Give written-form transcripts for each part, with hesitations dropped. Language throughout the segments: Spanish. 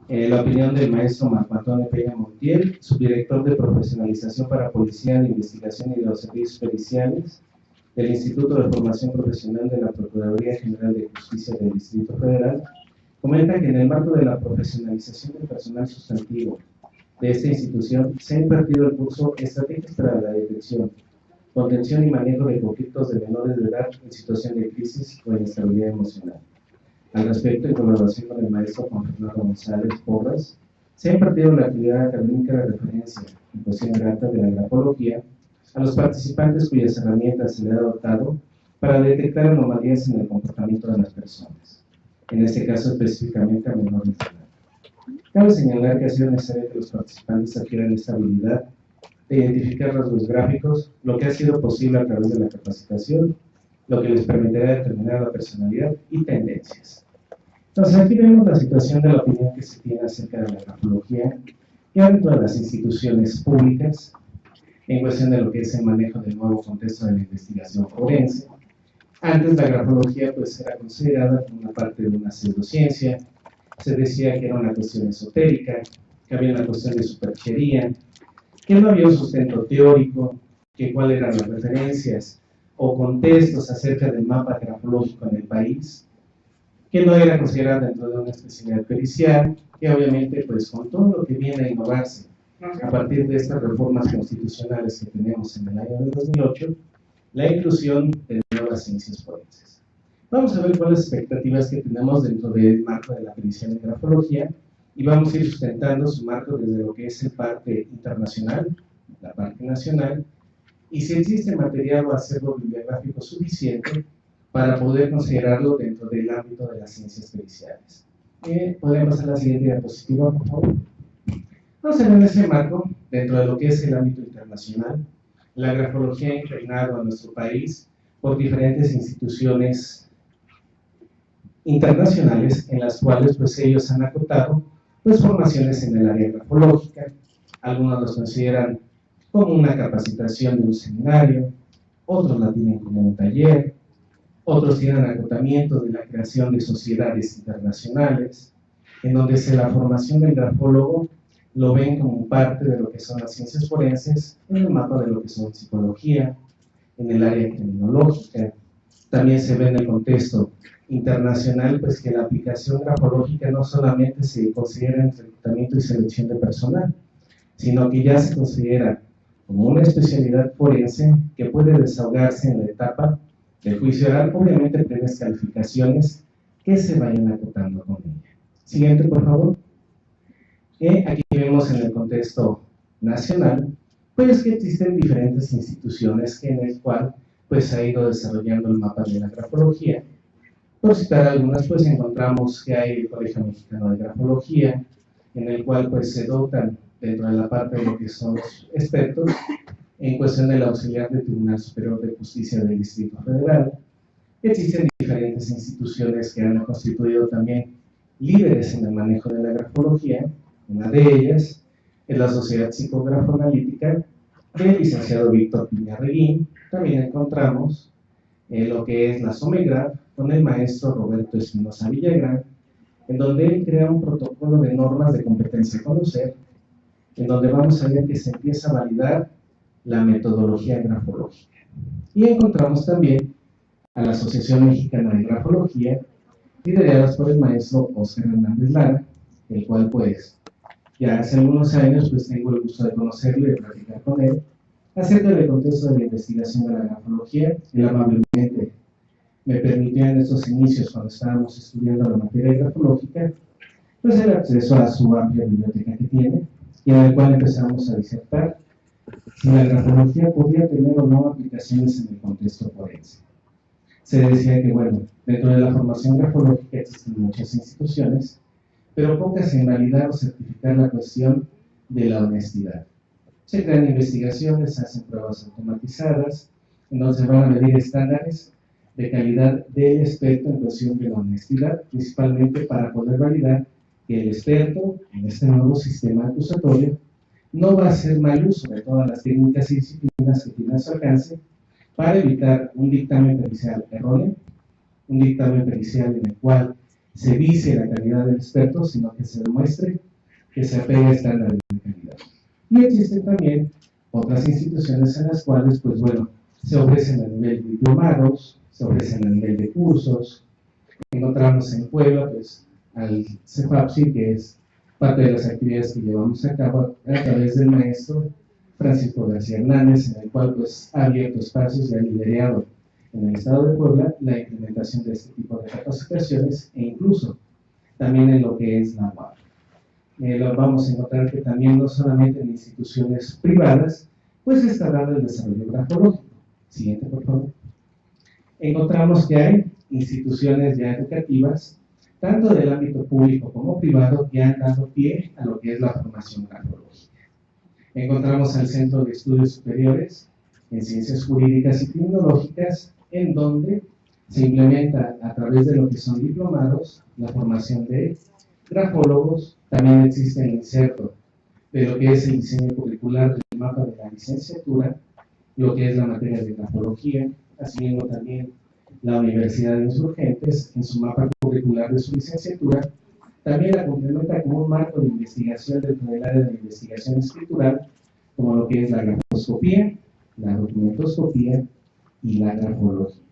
La opinión del maestro Marco Antonio Peña Montiel, subdirector de profesionalización para Policía de Investigación y de los Servicios Periciales del Instituto de Formación Profesional de la Procuraduría General de Justicia del Distrito Federal, comenta que en el marco de la profesionalización del personal sustantivo de esta institución se ha impartido el curso Estrategias para la Detección, Contención y Manejo de Conflictos de Menores de Edad en situación de crisis o inestabilidad emocional. Al respecto, en colaboración con el maestro Juan Fernando González Porras, se ha impartido la actividad académica de referencia en cuestión grata de la grafología a los participantes cuyas herramientas se le ha dotado para detectar anomalías en el comportamiento de las personas, en este caso específicamente a menores de edad. Cabe señalar que ha sido necesario que los participantes adquieran esta habilidad de identificar rasgos gráficos, lo que ha sido posible a través de la capacitación, lo que les permitirá determinar la personalidad y tendencias. Entonces, aquí vemos la situación de la opinión que se tiene acerca de la grafología ya dentro de las instituciones públicas, en cuestión de lo que es el manejo del nuevo contexto de la investigación forense. Antes la grafología pues era considerada como una parte de una pseudociencia, se decía que era una cuestión esotérica, que había una cuestión de superchería, que no había un sustento teórico, que cuáles eran las referencias o contextos acerca del mapa grafológico en el país, que no era considerada dentro de una especialidad pericial, que obviamente pues con todo lo que viene a innovarse a partir de estas reformas constitucionales que tenemos en el año de 2008, la inclusión de nuevas ciencias forenses. Vamos a ver cuáles expectativas que tenemos dentro del marco de la pericial en grafología y vamos a ir sustentando su marco desde lo que es el parte internacional, la parte nacional, y si existe material o acervo bibliográfico suficiente para poder considerarlo dentro del ámbito de las ciencias periciales. ¿Podemos pasar a la siguiente diapositiva, por favor? Vamos a ver en ese marco, dentro de lo que es el ámbito internacional, la grafología ha impregnado a nuestro país por diferentes instituciones internacionales en las cuales pues ellos han acotado pues formaciones en el área grafológica. Algunos los consideran como una capacitación de un seminario, otros la tienen como un taller, otros tienen acotamiento de la creación de sociedades internacionales, en donde la formación del grafólogo lo ven como parte de lo que son las ciencias forenses, en el mapa de lo que son psicología, en el área criminológica. También se ve en el contexto internacional, pues que la aplicación grafológica no solamente se considera en reclutamiento y selección de personal, sino que ya se considera como una especialidad forense que puede desahogarse en la etapa del juicio oral, obviamente previas calificaciones que se vayan acotando con ella. Siguiente, por favor. Aquí vemos en el contexto nacional, pues que existen diferentes instituciones en el cual pues se ha ido desarrollando el mapa de la grafología. Por citar algunas, pues encontramos que hay el Colegio Mexicano de Grafología, en el cual pues se dotan dentro de la parte de lo que son los expertos en cuestión del auxiliar del Tribunal Superior de Justicia del Distrito Federal. Existen diferentes instituciones que han constituido también líderes en el manejo de la grafología. Una de ellas es la Sociedad Psicografoanalítica del licenciado Víctor Piñarreguín. También encontramos lo que es la SOMEGRAF con el maestro Roberto Espinosa Villagrán, en donde él crea un protocolo de normas de competencia a conocer, en donde vamos a ver que se empieza a validar la metodología grafológica. Y encontramos también a la Asociación Mexicana de Grafología, lideradas por el maestro Óscar Hernández Lara, el cual pues ya hace algunos años pues tengo el gusto de conocerlo y de platicar con él acerca del contexto de la investigación de la grafología. Él amablemente me permitió en estos inicios, cuando estábamos estudiando la materia grafológica, pues el acceso a su amplia biblioteca que tiene, y en el cual empezamos a disertar si la grafología podía tener o no aplicaciones en el contexto forense. Se decía que, bueno, dentro de la formación grafológica existen muchas instituciones, pero pocas en validar o certificar la cuestión de la honestidad. Se crean investigaciones, se hacen pruebas automatizadas, en donde se van a medir estándares de calidad del experto en cuestión de la honestidad, principalmente para poder validar que el experto en este nuevo sistema acusatorio no va a hacer mal uso de todas las técnicas y disciplinas que tiene a su alcance para evitar un dictamen pericial erróneo, un dictamen pericial en el cual se vicie la calidad del experto, sino que se demuestre que se apega a estándares de calidad. Y existen también otras instituciones en las cuales, pues bueno, se ofrecen a nivel de diplomados, se ofrecen a nivel de cursos. Encontramos en Puebla, pues, al CEFAPSI, que es parte de las actividades que llevamos a cabo a través del maestro Francisco García Hernández, en el cual, pues, ha abierto espacios y ha liderado en el estado de Puebla la implementación de este tipo de capacitaciones e incluso también en lo que es la UAP. Lo vamos a encontrar que también no solamente en instituciones privadas, pues se está dando el desarrollo grafológico. Siguiente, por favor. Encontramos que hay instituciones ya educativas, tanto del ámbito público como privado, que han dado pie a lo que es la formación grafológica. Encontramos al Centro de Estudios Superiores en Ciencias Jurídicas y Criminológicas, en donde se implementa a través de lo que son diplomados la formación de grafólogos. También existe el inserto de lo que es el diseño curricular del mapa de la licenciatura, lo que es la materia de grafología, asimismo también la Universidad de Insurgentes en su mapa curricular de su licenciatura, también la complementa como un marco de investigación dentro del área de investigación escritural, como lo que es la grafoscopía, la documentoscopía y la grafología.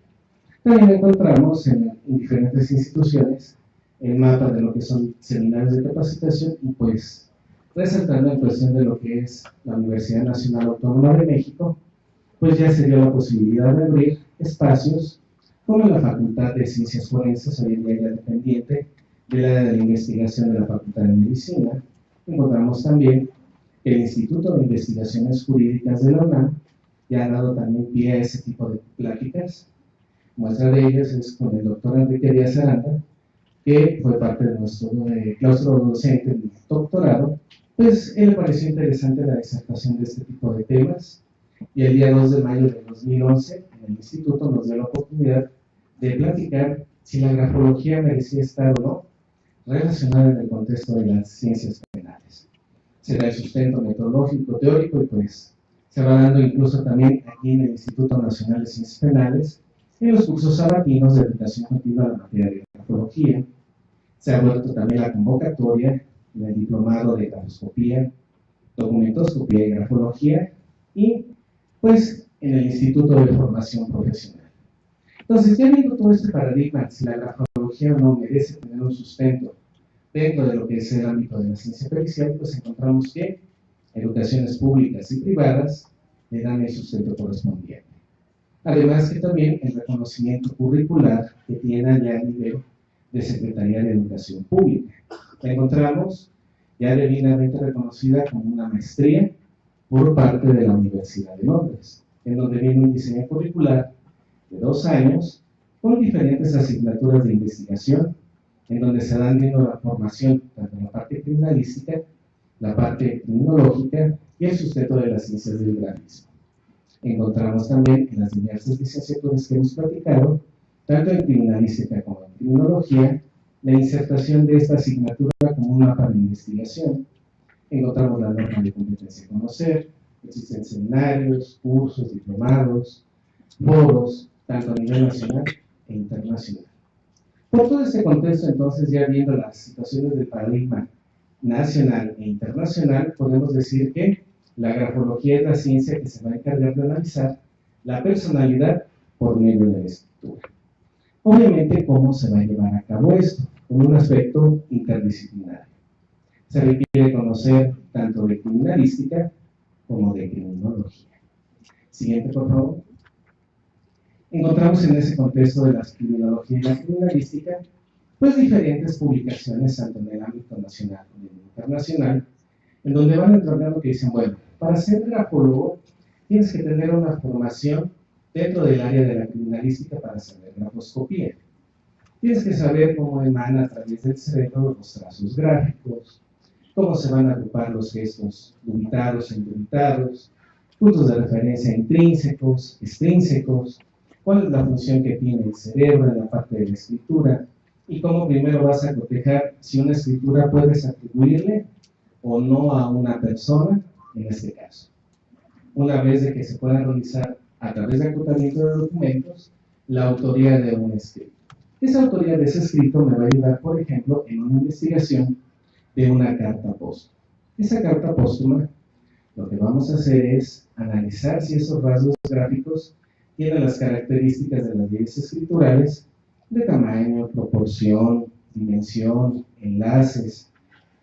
También encontramos en diferentes instituciones el mapa de lo que son seminarios de capacitación y pues resaltando en cuestión de lo que es la Universidad Nacional Autónoma de México, pues ya se dio la posibilidad de abrir espacios como la Facultad de Ciencias Forenses, hoy en día ya dependiente del área de la investigación de la Facultad de Medicina. Encontramos también el Instituto de Investigaciones Jurídicas de la UNAM, ya ha dado también pie a ese tipo de pláticas. Muestra de ellas es con el doctor Enrique Díaz Aranda, que fue parte de nuestro claustro docente del doctorado. Pues él le pareció interesante la disertación de este tipo de temas, y el día 2 de mayo de 2011 en el instituto nos dio la oportunidad de platicar si la grafología merecía estar o no relacionada en el contexto de las ciencias penales. Se da el sustento metodológico, teórico, y pues se va dando incluso también aquí en el Instituto Nacional de Ciencias Penales, en los cursos sabatinos de educación continua en la materia de grafología. Se ha vuelto también la convocatoria en el diplomado de grafoscopía, documentoscopía y grafología, y pues en el Instituto de Formación Profesional. Entonces, ya viendo todo este paradigma, si la grafología o no merece tener un sustento dentro de lo que es el ámbito de la ciencia pericial, pues encontramos que educaciones públicas y privadas le dan el sustento correspondiente. Además que también el reconocimiento curricular que tiene ya a nivel de Secretaría de Educación Pública. La encontramos ya debidamente reconocida como una maestría por parte de la Universidad de Londres, en donde viene un diseño curricular de 2 años con diferentes asignaturas de investigación, en donde se dan viendo la formación tanto en la parte criminalística, la parte criminológica y el sustento de las ciencias del grafismo. Encontramos también en las diversas licenciaturas que hemos platicado, tanto en criminalística como en criminología, la insertación de esta asignatura como un mapa de investigación. Encontramos la norma de competencia a conocer, existen seminarios, cursos, diplomados, foros, tanto a nivel nacional e internacional. Por todo este contexto, entonces, ya viendo las situaciones del paradigma nacional e internacional, podemos decir que la grafología es la ciencia que se va a encargar de analizar la personalidad por medio de la escritura. Obviamente, ¿cómo se va a llevar a cabo esto? Con un aspecto interdisciplinario. Se requiere conocer tanto de criminalística como de criminología. Siguiente, por favor. Encontramos en ese contexto de la criminología y la criminalística, pues diferentes publicaciones, tanto en el ámbito nacional como en el internacional, en donde van entrando que dicen, bueno, para ser grafólogo tienes que tener una formación dentro del área de la criminalística para saber grafoscopía. Tienes que saber cómo emana a través del cerebro los trazos gráficos, cómo se van a agrupar los gestos dubitados e indubitados, puntos de referencia intrínsecos, extrínsecos, cuál es la función que tiene el cerebro en la parte de la escritura, y cómo primero vas a cotejar si una escritura puedes atribuirle o no a una persona, en este caso. Una vez de que se pueda realizar a través de agrupamiento de documentos la autoría de un escrito. Esa autoría de ese escrito me va a ayudar, por ejemplo, en una investigación de una carta póstuma. Esa carta póstuma, lo que vamos a hacer es analizar si esos rasgos gráficos tienen las características de las leyes escriturales de tamaño, proporción, dimensión, enlaces,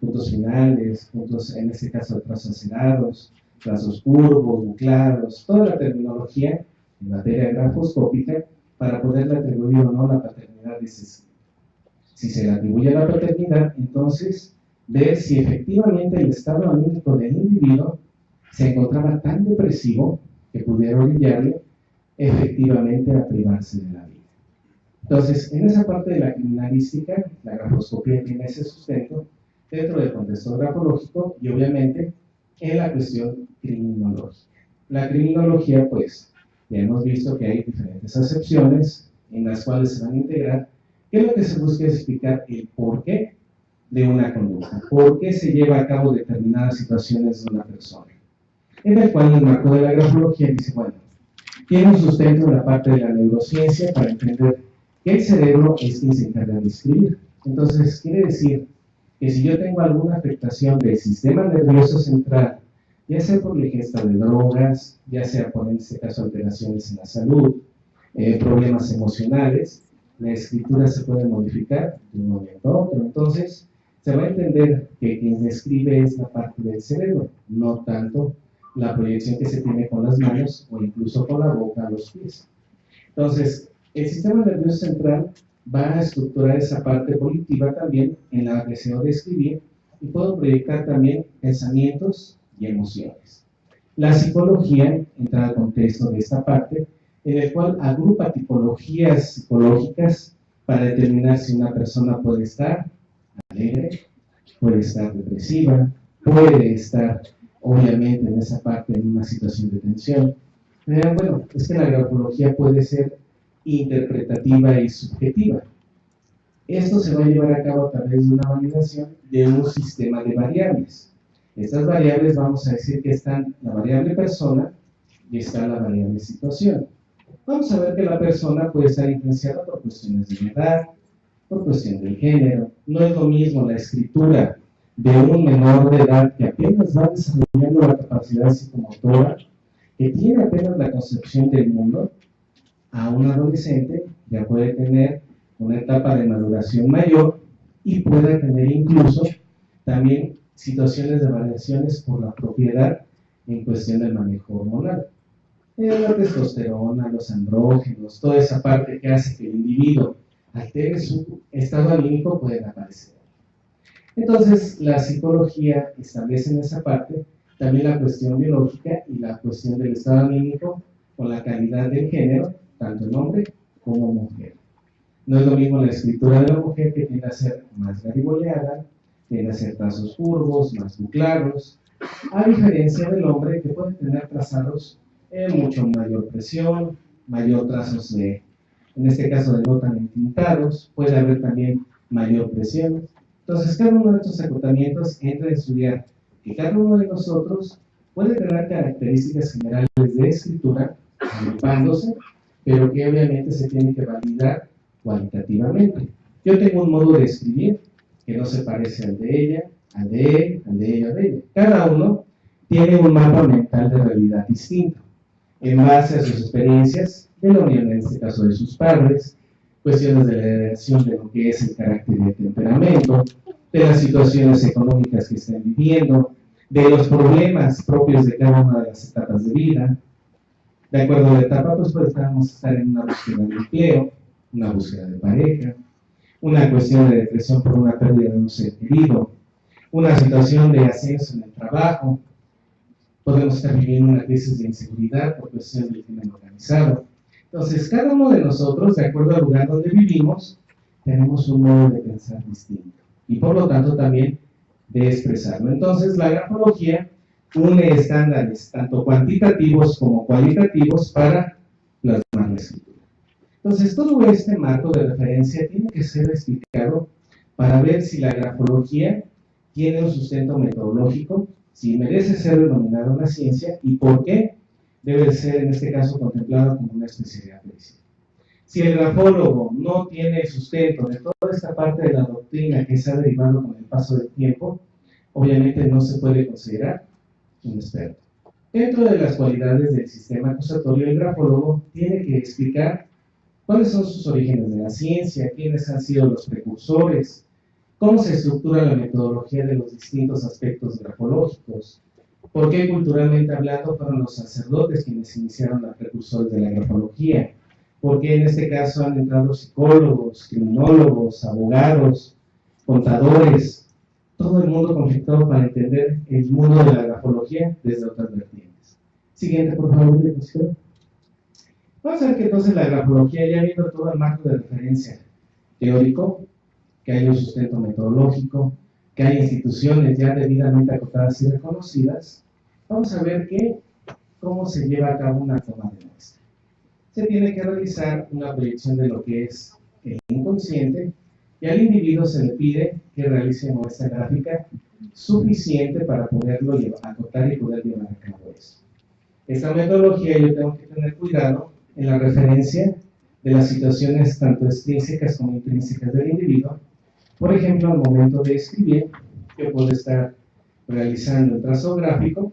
puntos finales, puntos, en este caso, trazos acelerados, trazos curvos, buclados, toda la terminología en materia grafoscópica para poderle atribuir o no la paternidad de ese escrito. Si se le atribuye la paternidad, entonces ver si efectivamente el estado anímico del individuo se encontraba tan depresivo que pudiera orillarle efectivamente a privarse de la vida. Entonces, en esa parte de la criminalística, la grafoscopía tiene ese sustento dentro del contexto grafológico y obviamente en la cuestión criminológica. La criminología, pues, ya hemos visto que hay diferentes acepciones en las cuales se van a integrar, que lo que se busca es explicar el porqué de una conducta, por qué se lleva a cabo determinadas situaciones de una persona, en el cual el marco de la grafología dice, bueno, tiene un sustento en la parte de la neurociencia para entender que el cerebro es quien se encarga de escribir. Entonces, quiere decir que si yo tengo alguna afectación del sistema nervioso central, ya sea por la ingesta de drogas, ya sea por, en este caso, alteraciones en la salud, problemas emocionales, la escritura se puede modificar de un momento a otro. Entonces, se va a entender que quien escribe es la parte del cerebro, no tanto la proyección que se tiene con las manos o incluso con la boca a los pies. Entonces, el sistema nervioso central va a estructurar esa parte volitiva también en la deseo de escribir y puedo proyectar también pensamientos y emociones. La psicología entra al contexto de esta parte, en el cual agrupa tipologías psicológicas para determinar si una persona puede estar alegre, puede estar depresiva, puede estar obviamente en esa parte en una situación de tensión. Bueno, es que la grafología puede ser interpretativa y subjetiva. Esto se va a llevar a cabo a través de una validación de un sistema de variables. Estas variables vamos a decir que están la variable persona y está la variable situación. Vamos a ver que la persona puede estar influenciada por cuestiones de edad, por cuestión del género. No es lo mismo la escritura de un menor de edad que apenas va desarrollando la capacidad psicomotora, que tiene apenas la concepción del mundo, a un adolescente ya puede tener una etapa de maduración mayor y puede tener incluso también situaciones de variaciones por la propiedad en cuestión del manejo hormonal. La testosterona, los andrógenos, toda esa parte que hace que el individuo altere su estado anímico pueden aparecer. Entonces, la psicología establece en esa parte también la cuestión biológica y la cuestión del estado anímico con la calidad del género, tanto en hombre como mujer. No es lo mismo la escritura de la mujer, que tiende a ser más gariboleada, tiende a ser trazos curvos, más claros, a diferencia del hombre, que puede tener trazados mucho mayor presión, mayor trazos de, en este caso de no tan entintados, puede haber también mayor presión. Entonces, cada uno de estos acotamientos entra a estudiar que cada uno de nosotros puede tener características generales de escritura, agrupándose, pero que obviamente se tiene que validar cualitativamente. Yo tengo un modo de escribir que no se parece al de ella, al de él, al de ella, al de ella. Cada uno tiene un mapa mental de realidad distinto, en base a sus experiencias de la unión, en este caso de sus padres, cuestiones de la heredación de lo que es el carácter y el temperamento, de las situaciones económicas que estén viviendo, de los problemas propios de cada una de las etapas de vida. De acuerdo a la etapa, pues podemos estar en una búsqueda de empleo, una búsqueda de pareja, una cuestión de depresión por una pérdida de un ser querido, una situación de ascenso en el trabajo, podemos estar viviendo una crisis de inseguridad por cuestión del crimen organizado. Entonces, cada uno de nosotros, de acuerdo al lugar donde vivimos, tenemos un modo de pensar distinto y por lo tanto también de expresarlo. Entonces, la grafología une estándares tanto cuantitativos como cualitativos para plasmar la escritura. Entonces, todo este marco de referencia tiene que ser explicado para ver si la grafología tiene un sustento metodológico, si merece ser denominada una ciencia y por qué debe ser en este caso contemplado como una especialidad medicina. Si el grafólogo no tiene sustento de toda esta parte de la doctrina que se ha derivado con el paso del tiempo, obviamente no se puede considerar un experto. Dentro de las cualidades del sistema acusatorio, el grafólogo tiene que explicar cuáles son sus orígenes de la ciencia, quiénes han sido los precursores, cómo se estructura la metodología de los distintos aspectos grafológicos, por qué culturalmente hablando fueron los sacerdotes quienes iniciaron los precursores de la grafología, por qué en este caso han entrado psicólogos, criminólogos, abogados, contadores, todo el mundo conflictado para entender el mundo de la grafología desde otras vertientes. Siguiente, por favor, diapositiva. Vamos a ver que entonces la grafología, ya viendo todo el marco de referencia teórico, que hay un sustento metodológico, que hay instituciones ya debidamente acotadas y reconocidas, vamos a ver cómo se lleva a cabo una toma de muestra. Se tiene que realizar una proyección de lo que es el inconsciente, y al individuo se le pide que realice muestra gráfica suficiente para poderlo acotar y poder llevar a cabo eso. Esta metodología yo tengo que tener cuidado en la referencia de las situaciones tanto extrínsecas como intrínsecas del individuo. Por ejemplo, al momento de escribir, yo puedo estar realizando el trazo gráfico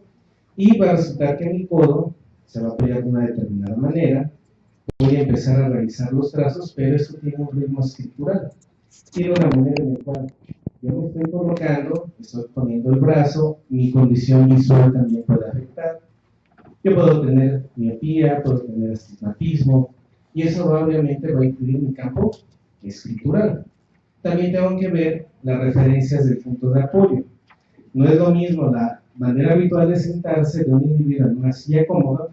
y va a resultar que mi codo se va a apoyar de una determinada manera. Voy a empezar a realizar los trazos, pero eso tiene un ritmo escritural. Tiene una manera en la cual yo me estoy colocando, estoy poniendo el brazo, mi condición visual también puede afectar. Yo puedo tener miopía, puedo tener astigmatismo, y eso obviamente va a influir en mi campo escritural. También tengo que ver las referencias del punto de apoyo. No es lo mismo la manera habitual de sentarse de un individuo en una silla cómoda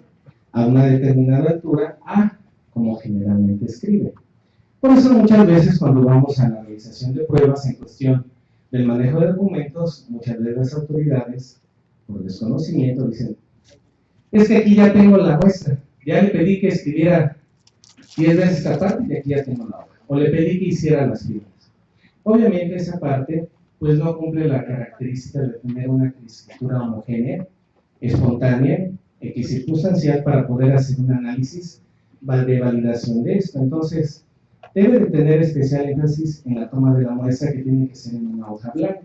a una determinada altura a como generalmente escribe. Por eso muchas veces cuando vamos a la realización de pruebas en cuestión del manejo de documentos, muchas veces las autoridades, por desconocimiento, dicen, es que aquí ya tengo la muestra, ya le pedí que escribiera 10 veces esta parte y aquí ya tengo la hoja, o le pedí que hiciera las firmas. Obviamente esa parte pues no cumple la característica de tener una escritura homogénea, espontánea, equicircunstancial para poder hacer un análisis de validación de esto. Entonces, debe de tener especial énfasis en la toma de la muestra, que tiene que ser en una hoja blanca.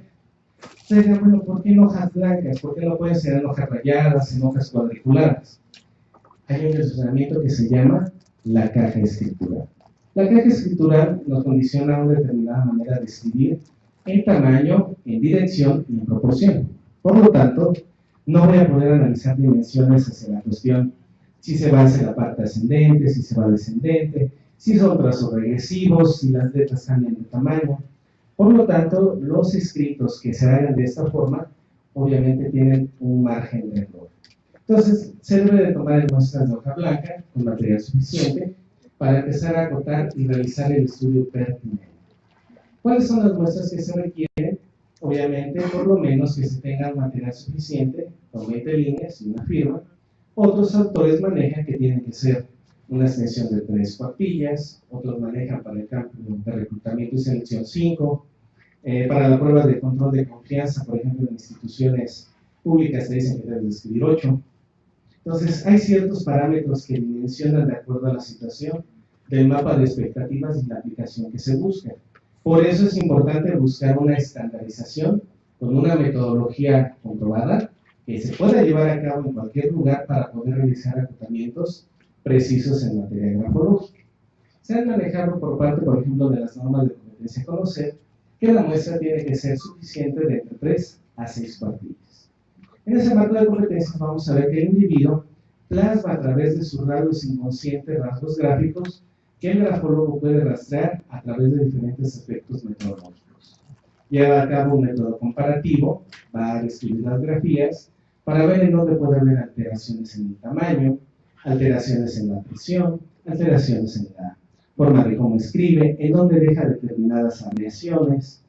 Ustedes dirán, bueno, ¿por qué en hojas blancas? ¿Por qué no pueden ser en hojas rayadas, en hojas cuadriculadas? Hay un funcionamiento que se llama la caja escritural. La caja escritural nos condiciona a una determinada manera de escribir en tamaño, en dirección y en proporción. Por lo tanto, no voy a poder analizar dimensiones hacia la cuestión si se va hacia la parte ascendente, si se va descendente, si son trazos regresivos, si las letras cambian de tamaño. Por lo tanto, los escritos que se hagan de esta forma, obviamente tienen un margen de error. Entonces, se debe de tomar muestras de hoja blanca con material suficiente para empezar a acotar y realizar el estudio pertinente. ¿Cuáles son las muestras que se requieren? Obviamente, por lo menos que se tenga material suficiente, con 20 líneas y una firma. Otros autores manejan que tienen que ser una extensión de 3 cuartillas, otros manejan para el campo de reclutamiento y selección 5, para la prueba de control de confianza, por ejemplo, en instituciones públicas se dicen que deben escribir 8. Entonces, hay ciertos parámetros que dimensionan de acuerdo a la situación del mapa de expectativas y la aplicación que se busca. Por eso es importante buscar una estandarización con una metodología comprobada que se pueda llevar a cabo en cualquier lugar para poder realizar acotamientos precisos en materia grafológica. Se han manejado por parte, por ejemplo, de las normas de competencia conocer, que la muestra tiene que ser suficiente de entre 3 a 6 cuartillas. En ese marco de competencias vamos a ver que el individuo plasma a través de sus rasgos inconscientes, rasgos gráficos, que el grafólogo puede rastrear a través de diferentes aspectos metodológicos. Lleva a cabo un método comparativo, va a describir las grafías, para ver en dónde puede haber alteraciones en el tamaño, alteraciones en la presión, alteraciones en la forma de cómo escribe, en dónde deja determinadas abreviaciones,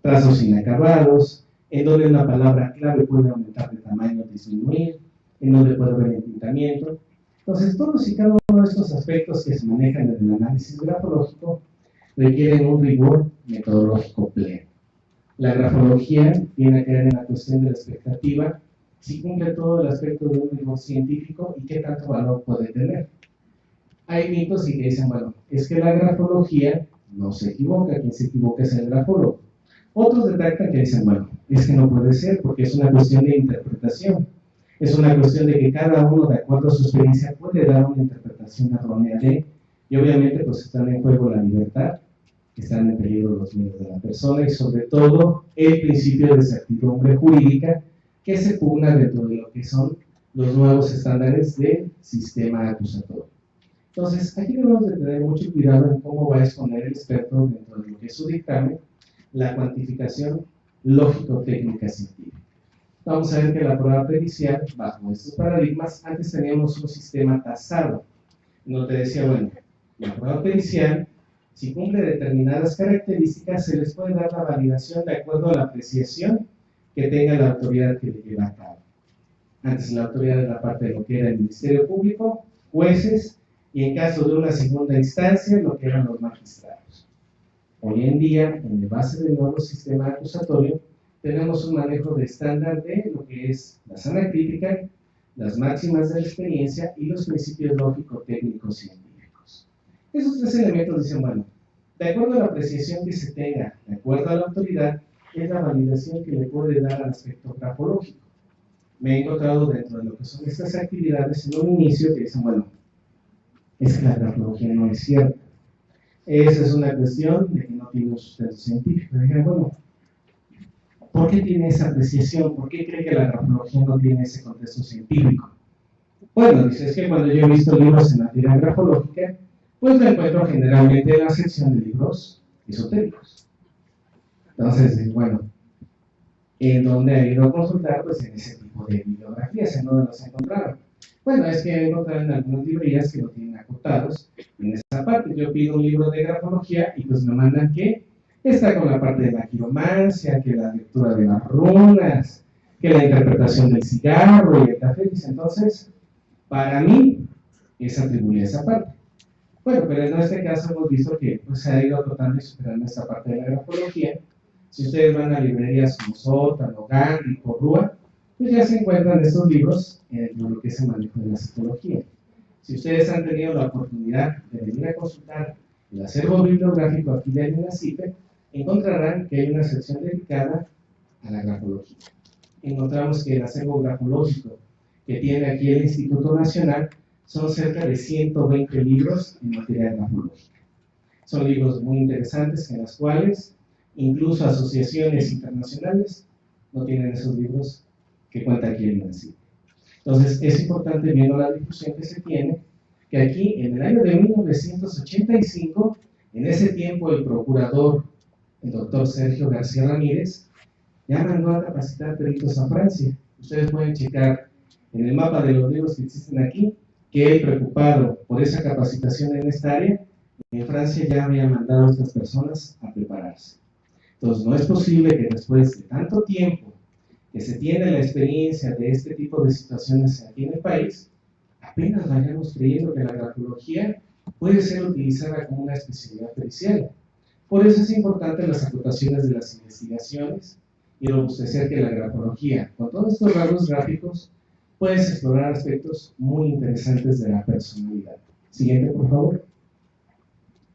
trazos inacabados, en donde una palabra clave puede aumentar de tamaño o disminuir, en donde puede haber entintamiento. Entonces, todos y cada uno de estos aspectos que se manejan en el análisis grafológico requieren un rigor metodológico pleno. La grafología viene a caer en la cuestión de la expectativa, si cumple todo el aspecto de un rigor científico y qué tanto valor puede tener. Hay mitos y que dicen, bueno, es que la grafología no se equivoca, quien se equivoca es el grafólogo. Otros detractan que dicen, bueno, es que no puede ser porque es una cuestión de interpretación. Es una cuestión de que cada uno, de acuerdo a su experiencia, puede dar una interpretación errónea de, y obviamente pues están en juego la libertad, están en peligro los bienes de la persona y sobre todo el principio de certidumbre jurídica que se pugna dentro de lo que son los nuevos estándares del sistema acusatorio. Entonces, aquí debemos de tener mucho cuidado en cómo va a exponer el experto dentro de lo que es su dictamen, la cuantificación lógico-técnica científica. Vamos a ver que la prueba pericial, bajo estos paradigmas, antes teníamos un sistema tasado, donde decía, bueno, la prueba pericial, si cumple determinadas características, se les puede dar la validación de acuerdo a la apreciación que tenga la autoridad que le lleva a cabo. Antes la autoridad era parte de lo que era el Ministerio Público, jueces, y en caso de una segunda instancia, lo que eran los magistrados. Hoy en día, en base del nuevo sistema acusatorio, tenemos un manejo de estándar de lo que es la sana crítica, las máximas de la experiencia y los principios lógico-técnicos científicos. Esos tres elementos dicen, bueno, de acuerdo a la apreciación que se tenga, de acuerdo a la autoridad, es la validación que le puede dar al aspecto grafológico. Me he encontrado dentro de lo que son estas actividades en un inicio que dicen, bueno, es que la grafología no es cierta. Esa es una cuestión de que no tiene un sustento científico. Dijeron, bueno, ¿por qué tiene esa apreciación? ¿Por qué cree que la grafología no tiene ese contexto científico? Bueno, dice, es que cuando yo he visto libros en materia grafológica, pues lo encuentro generalmente en la sección de libros esotéricos. Entonces, bueno, ¿en dónde ha ido a consultar? Pues en ese tipo de bibliografías, ¿en dónde los encontraron? Bueno, es que he encontrado en algunas librerías que lo tienen acotados en esa parte. Yo pido un libro de grafología y pues me mandan que está con la parte de la quiromancia, que la lectura de las runas, que la interpretación del cigarro y el café. Entonces, para mí, es atribuir esa parte. Bueno, pero en este caso hemos visto que pues, se ha ido acotando y superando esta parte de la grafología. Si ustedes van a librerías como Sótano, Gandhi, Porrúa, pues ya se encuentran estos libros en lo que es el manejo de la psicología. Si ustedes han tenido la oportunidad de venir a consultar el acervo bibliográfico aquí de INACIPE, encontrarán que hay una sección dedicada a la grafología. Encontramos que el acervo grafológico que tiene aquí el Instituto Nacional son cerca de 120 libros en materia grafológica. Son libros muy interesantes en los cuales incluso asociaciones internacionales no tienen esos libros que cuenta aquí el INACIPE. Entonces, es importante, viendo la difusión que se tiene, que aquí, en el año de 1985, en ese tiempo el procurador, el doctor Sergio García Ramírez, ya mandó a capacitar peritos a Francia. Ustedes pueden checar en el mapa de los libros que existen aquí, que él, preocupado por esa capacitación en esta área, en Francia ya había mandado a estas personas a prepararse. Entonces, no es posible que después de tanto tiempo que se tiene la experiencia de este tipo de situaciones aquí en el país, apenas vayamos creyendo que la grafología puede ser utilizada como una especialidad pericial. Por eso es importante las acotaciones de las investigaciones y robustecer que la grafología, con todos estos rasgos gráficos, puedes explorar aspectos muy interesantes de la personalidad. Siguiente, por favor.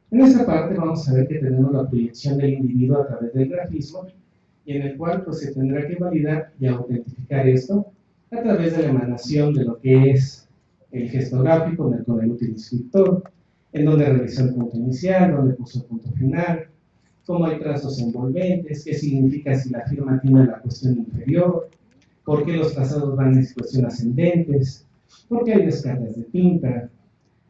En esta parte vamos a ver que tenemos la proyección del individuo a través del grafismo, y en el cual pues, se tendrá que validar y autentificar esto a través de la emanación de lo que es el gesto gráfico con el útil inscriptor, en donde realizó el punto inicial, donde puso el punto final, cómo hay trazos envolventes, qué significa si la firma tiene la cuestión inferior, por qué los trazados van en cuestión ascendentes, por qué hay descargas de tinta.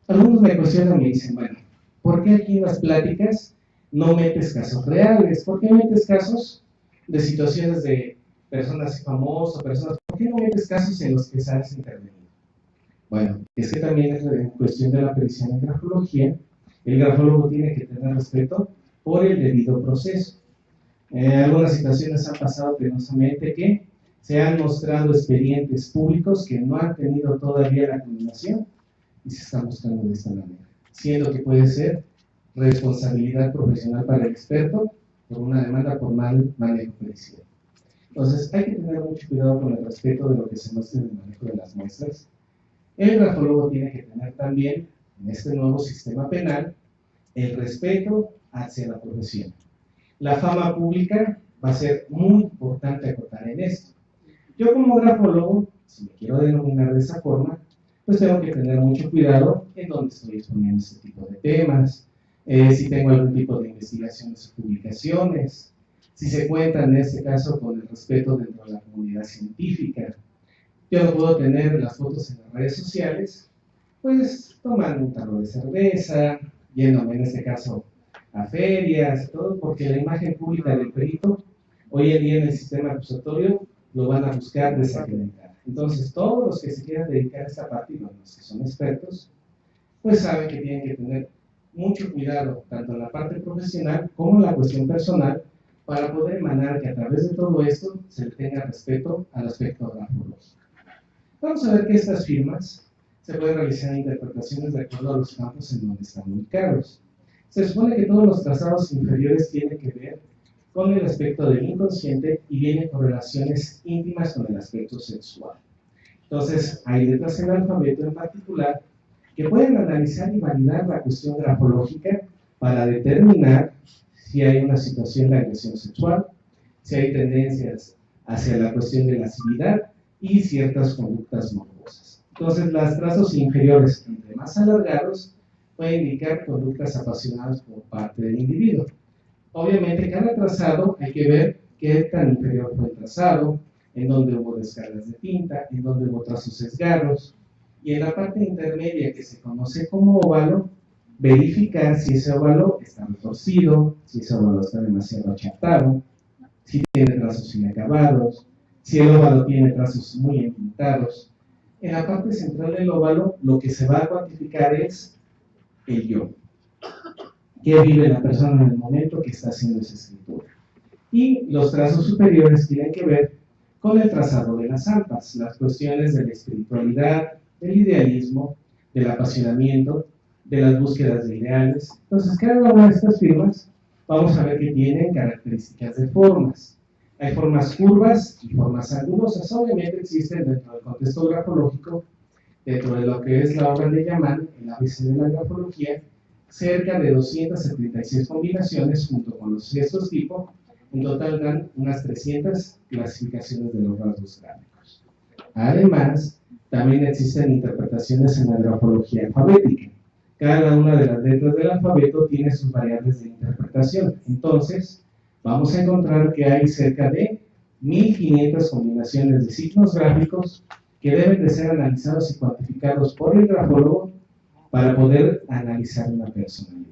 Algunos me cuestionan y me dicen, bueno, ¿por qué aquí en las pláticas no metes casos reales? ¿Por qué metes casos de situaciones de personas famosas, personas? ¿Por qué no metes casos en los que sabes intervenir? Bueno, es que también es en cuestión de la pericia en grafología, el grafólogo tiene que tener respeto por el debido proceso. Algunas situaciones han pasado penosamente que se han mostrado expedientes públicos que no han tenido todavía la culminación y se están mostrando de esta manera, siendo que puede ser responsabilidad profesional para el experto por una demanda por mal manejo pericial. Entonces, hay que tener mucho cuidado con el respeto de lo que se muestra en el manejo de las muestras. El grafólogo tiene que tener también, en este nuevo sistema penal, el respeto hacia la profesión. La fama pública va a ser muy importante acotar en esto. Yo como grafólogo, si me quiero denominar de esa forma, pues tengo que tener mucho cuidado en dónde estoy exponiendo este tipo de temas, si tengo algún tipo de investigaciones o publicaciones, si se cuenta en este caso con el respeto dentro de la comunidad científica. Yo no puedo tener las fotos en las redes sociales, pues tomando un tarro de cerveza, yéndome en este caso a ferias, todo, porque la imagen pública del perito, hoy en día en el sistema acusatorio, lo van a buscar desacreditar. Entonces, todos los que se quieran dedicar a esta parte, y los que son expertos, pues saben que tienen que tener mucho cuidado, tanto en la parte profesional como en la cuestión personal, para poder emanar que a través de todo esto se le tenga respeto al aspecto grafológico. Vamos a ver que estas firmas se pueden realizar interpretaciones de acuerdo a los campos en donde están ubicados. Se supone que todos los trazados inferiores tienen que ver con el aspecto del inconsciente y vienen con relaciones íntimas con el aspecto sexual. Entonces, hay letras en el alfabeto en particular que pueden analizar y validar la cuestión grafológica para determinar si hay una situación de agresión sexual, si hay tendencias hacia la cuestión de lascividad y ciertas conductas morbosas. Entonces, los trazos inferiores, entre más alargados, pueden indicar conductas apasionadas por parte del individuo. Obviamente, cada trazado hay que ver qué tan inferior fue el trazado, en dónde hubo descargas de tinta, en dónde hubo trazos sesgados, y en la parte intermedia que se conoce como óvalo, verificar si ese óvalo está retorcido, si ese óvalo está demasiado achatado, si tiene trazos inacabados, si el óvalo tiene trazos muy entintados. En la parte central del óvalo, lo que se va a cuantificar es el yo. ¿Qué vive la persona en el momento que está haciendo esa escritura? Y los trazos superiores tienen que ver con el trazado de las almas, las cuestiones de la espiritualidad, del idealismo, del apasionamiento, de las búsquedas de ideales. Entonces, cada una de estas firmas vamos a ver que tienen características de formas. Hay formas curvas y formas angulosas. Obviamente existen dentro del contexto grafológico, dentro de lo que es la obra de Yaman, el ABC de la grafología, cerca de 276 combinaciones junto con los gestos tipo. En total dan unas 300 clasificaciones de los rasgos gráficos. Además, también existen interpretaciones en la grafología alfabética. Cada una de las letras del alfabeto tiene sus variables de interpretación. Entonces, vamos a encontrar que hay cerca de 1500 combinaciones de signos gráficos que deben de ser analizados y cuantificados por el grafólogo para poder analizar una personalidad.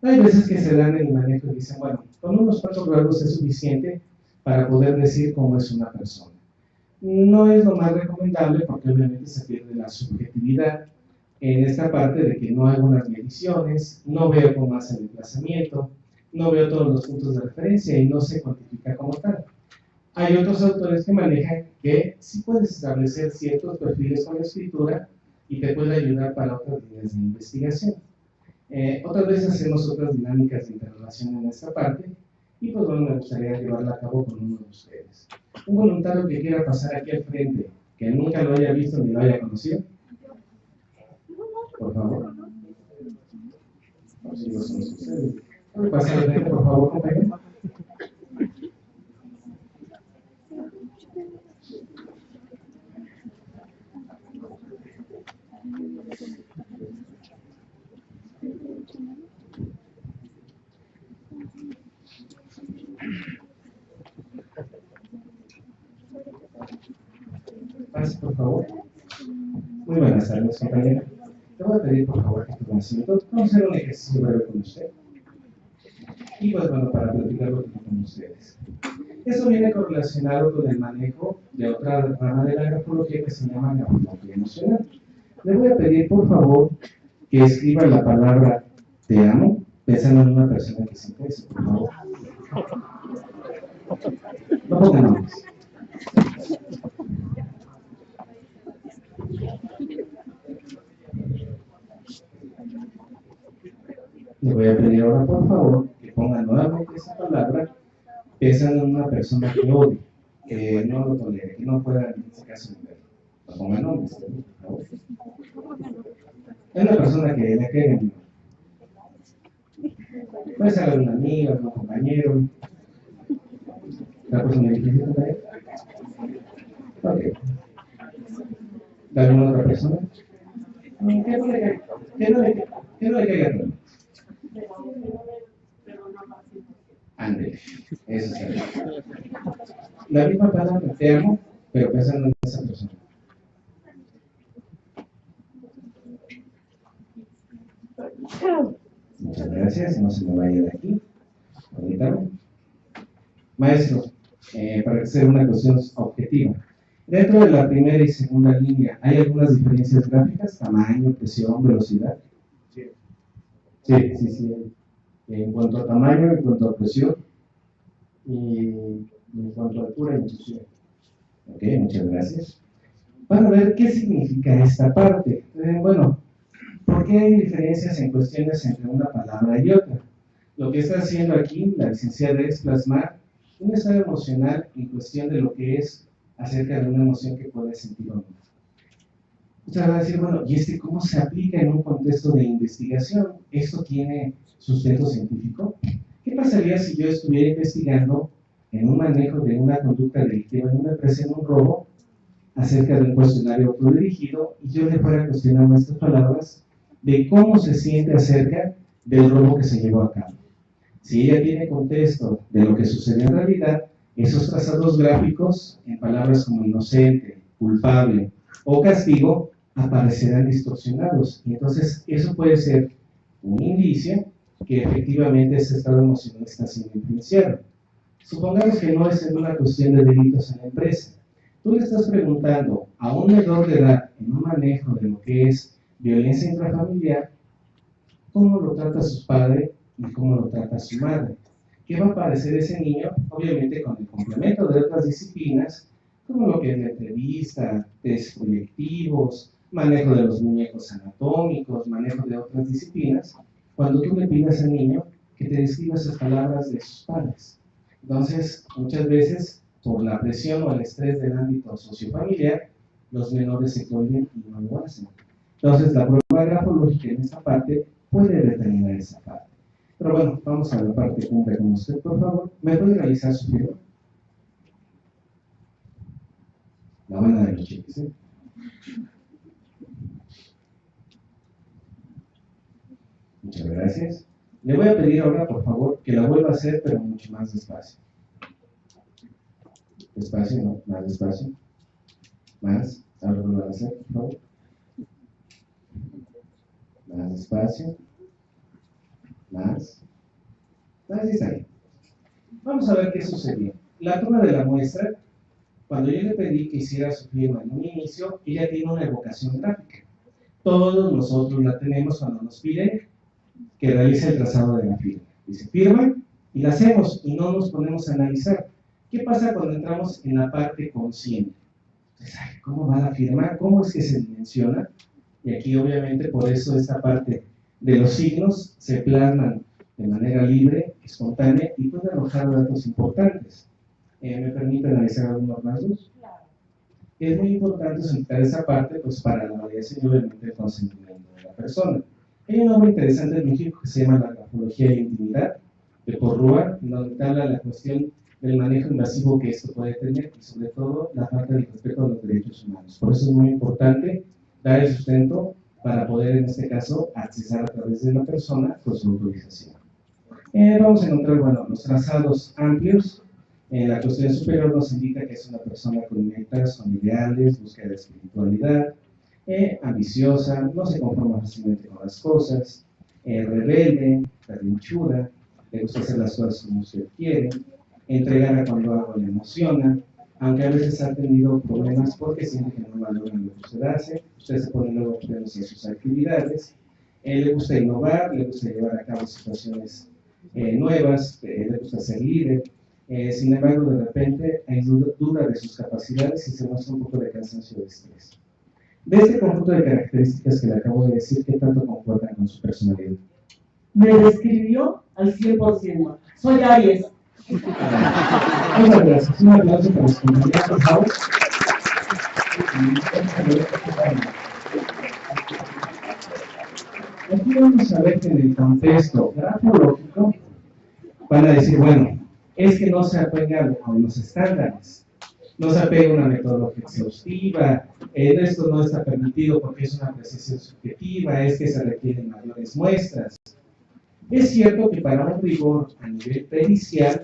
Hay veces que se dan el manejo y dicen, bueno, con unos 4 rasgos es suficiente para poder decir cómo es una persona. No es lo más recomendable porque obviamente se pierde la subjetividad en esta parte de que no hay unas mediciones, no veo cómo hace el desplazamiento, no veo todos los puntos de referencia y no se cuantifica como tal. Hay otros autores que manejan que sí puedes establecer ciertos perfiles con la escritura y te puede ayudar para otras líneas de investigación. Otras veces hacemos otras dinámicas de interrelación en esta parte y pues bueno, me gustaría llevarla a cabo con uno de ustedes. Un voluntario que quiera pasar aquí al frente, que nunca lo haya visto ni lo haya conocido, por favor. Si no son ustedes. Pasar al frente, por favor, compañero. Pase, por favor. Muy buenas tardes, compañera. Te voy a pedir, por favor, que tu conocimiento. Vamos a hacer un ejercicio breve con usted. Y pues bueno, para platicarlo con ustedes. Eso viene correlacionado con el manejo de otra rama de la grafología que se llama grafología emocional. Le voy a pedir, por favor, que escriba la palabra te amo, pensando en una persona que siente eso, por favor. No pongan nombres. Le voy a pedir ahora, por favor, que ponga nuevamente esa palabra pensando en una persona que odie, que no lo tolere, que no pueda en este caso verlo. No ponga nombres, por favor. Es una persona que le caiga bien. Puede ser una amiga, un compañero. ¿La persona difícil compañero? Ok. ¿De alguna otra persona? ¿Qué no le caiga todo? André, eso es el. La misma palabra, te amo, pero pensando en esa persona. Muchas gracias, no se me vaya de aquí. Permítame. Maestro, para que sea una cuestión objetiva. Dentro de la primera y segunda línea, ¿hay algunas diferencias gráficas? Tamaño, presión, velocidad. Sí. En cuanto a tamaño, en cuanto a presión y en cuanto a altura y inclusión. Ok, muchas gracias. Para ver qué significa esta parte. Bueno, ¿por qué hay diferencias en cuestiones entre una palabra y otra? Lo que está haciendo aquí la licenciada es plasmar un estado emocional en cuestión de lo que es acerca de una emoción que puede sentir o no. Usted va a decir, bueno, ¿y cómo se aplica en un contexto de investigación? ¿Esto tiene sustento científico? ¿Qué pasaría si yo estuviera investigando en un manejo de una conducta delictiva en una empresa, en un robo, acerca de un cuestionario autodirigido, y yo le fuera cuestionando estas palabras de cómo se siente acerca del robo que se llevó a cabo? Si ella tiene contexto de lo que sucede en realidad, esos trazados gráficos en palabras como inocente, culpable o castigo aparecerán distorsionados. Y entonces eso puede ser un indicio que efectivamente ese estado emocional está siendo influenciado. Supongamos que no es en una cuestión de delitos en la empresa. Tú le estás preguntando a un menor de edad en un manejo de lo que es violencia intrafamiliar, cómo lo trata su padre y cómo lo trata su madre. ¿Qué va a parecer ese niño? Obviamente con el complemento de otras disciplinas, como lo que es la entrevista, test proyectivos, manejo de los muñecos anatómicos, manejo de otras disciplinas, cuando tú le pidas al niño que te describa esas palabras de sus padres. Entonces, muchas veces, por la presión o el estrés del ámbito sociofamiliar, los menores se cohiben y no lo hacen. Entonces, la prueba grafológica en esta parte puede determinar esa parte. Pero bueno, vamos a la parte cumple con usted, por favor. ¿Me puede realizar su firma? La banda de los cheques, ¿sí? Muchas gracias. Le voy a pedir ahora, por favor, que la vuelva a hacer, pero mucho más despacio. Despacio, no, más despacio. Más. Ahora vuelva a hacer, por favor. Más despacio. Más. Así está bien. Vamos a ver qué sucedió. La toma de la muestra, cuando yo le pedí que hiciera su firma en un inicio, ella tiene una evocación gráfica. Todos nosotros la tenemos cuando nos piden que realice el trazado de la firma. Dice firma y la hacemos y no nos ponemos a analizar. ¿Qué pasa cuando entramos en la parte consciente? Entonces, ¿cómo va la firma? ¿Cómo es que se dimensiona? Y aquí obviamente por eso esta parte de los signos se plasman de manera libre, espontánea y puede arrojar datos importantes. ¿Me permite analizar algunos rasgos? Es muy importante solicitar esa parte pues, para la validación y obviamente el consentimiento de la persona. Hay un nombre interesante en México que se llama la grafología de la intimidad, de Porrúa, donde habla la cuestión del manejo invasivo que esto puede tener y sobre todo la falta de respeto a los derechos humanos. Por eso es muy importante dar el sustento para poder en este caso accesar a través de la persona con su autorización. Vamos a encontrar, bueno, los trazados amplios. La cuestión superior nos indica que es una persona con metas, con ideales, búsqueda de espiritualidad, ambiciosa, no se conforma fácilmente con las cosas, rebelde, berrinchuda, le gusta hacer las cosas como usted quiere, entregada cuando algo le emociona, aunque a veces ha tenido problemas porque siente que no valoran lo que usted hace, usted se pone luego frenos a sus actividades, le gusta innovar, le gusta llevar a cabo situaciones nuevas, le gusta ser líder. Sin embargo, de repente hay duda de sus capacidades y se muestra un poco de cansancio de estrés. De este conjunto de características que le acabo de decir, ¿qué tanto concuerdan con su personalidad? Me describió al 100%. Soy Aries. Muchas gracias. Un aplauso para los compañeros, por favor. Aquí vamos a ver que en el contexto grafológico van a decir, bueno, es que no se apega a los estándares, no se apega a una metodología exhaustiva, esto no está permitido porque es una apreciación subjetiva, es que se requieren mayores muestras. Es cierto que para un rigor a nivel pericial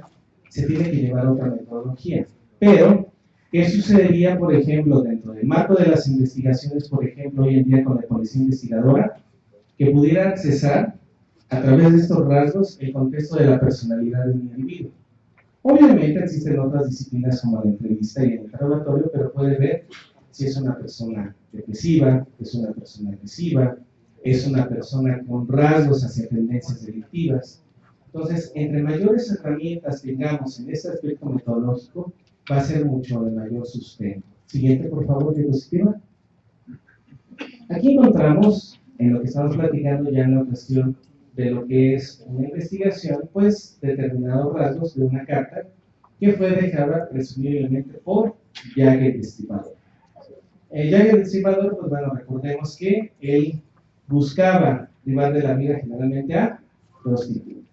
se tiene que llevar otra metodología, pero ¿qué sucedería, por ejemplo, dentro del marco de las investigaciones, por ejemplo, hoy en día con la policía investigadora, que pudiera accesar a través de estos rasgos el contexto de la personalidad de un individuo? Obviamente existen otras disciplinas como la entrevista y el interrogatorio, pero puede ver si es una persona depresiva, es una persona agresiva, es una persona con rasgos hacia tendencias delictivas. Entonces, entre mayores herramientas tengamos en este aspecto metodológico, va a ser mucho de mayor sustento. Siguiente, por favor, diapositiva. Aquí encontramos, en lo que estamos platicando ya en la cuestión de lo que es una investigación, pues determinados rasgos de una carta que fue dejada presumiblemente por Jagger el Estibador. Jagger el Estibador, pues bueno, recordemos que él buscaba privar de la vida generalmente a prostitutas.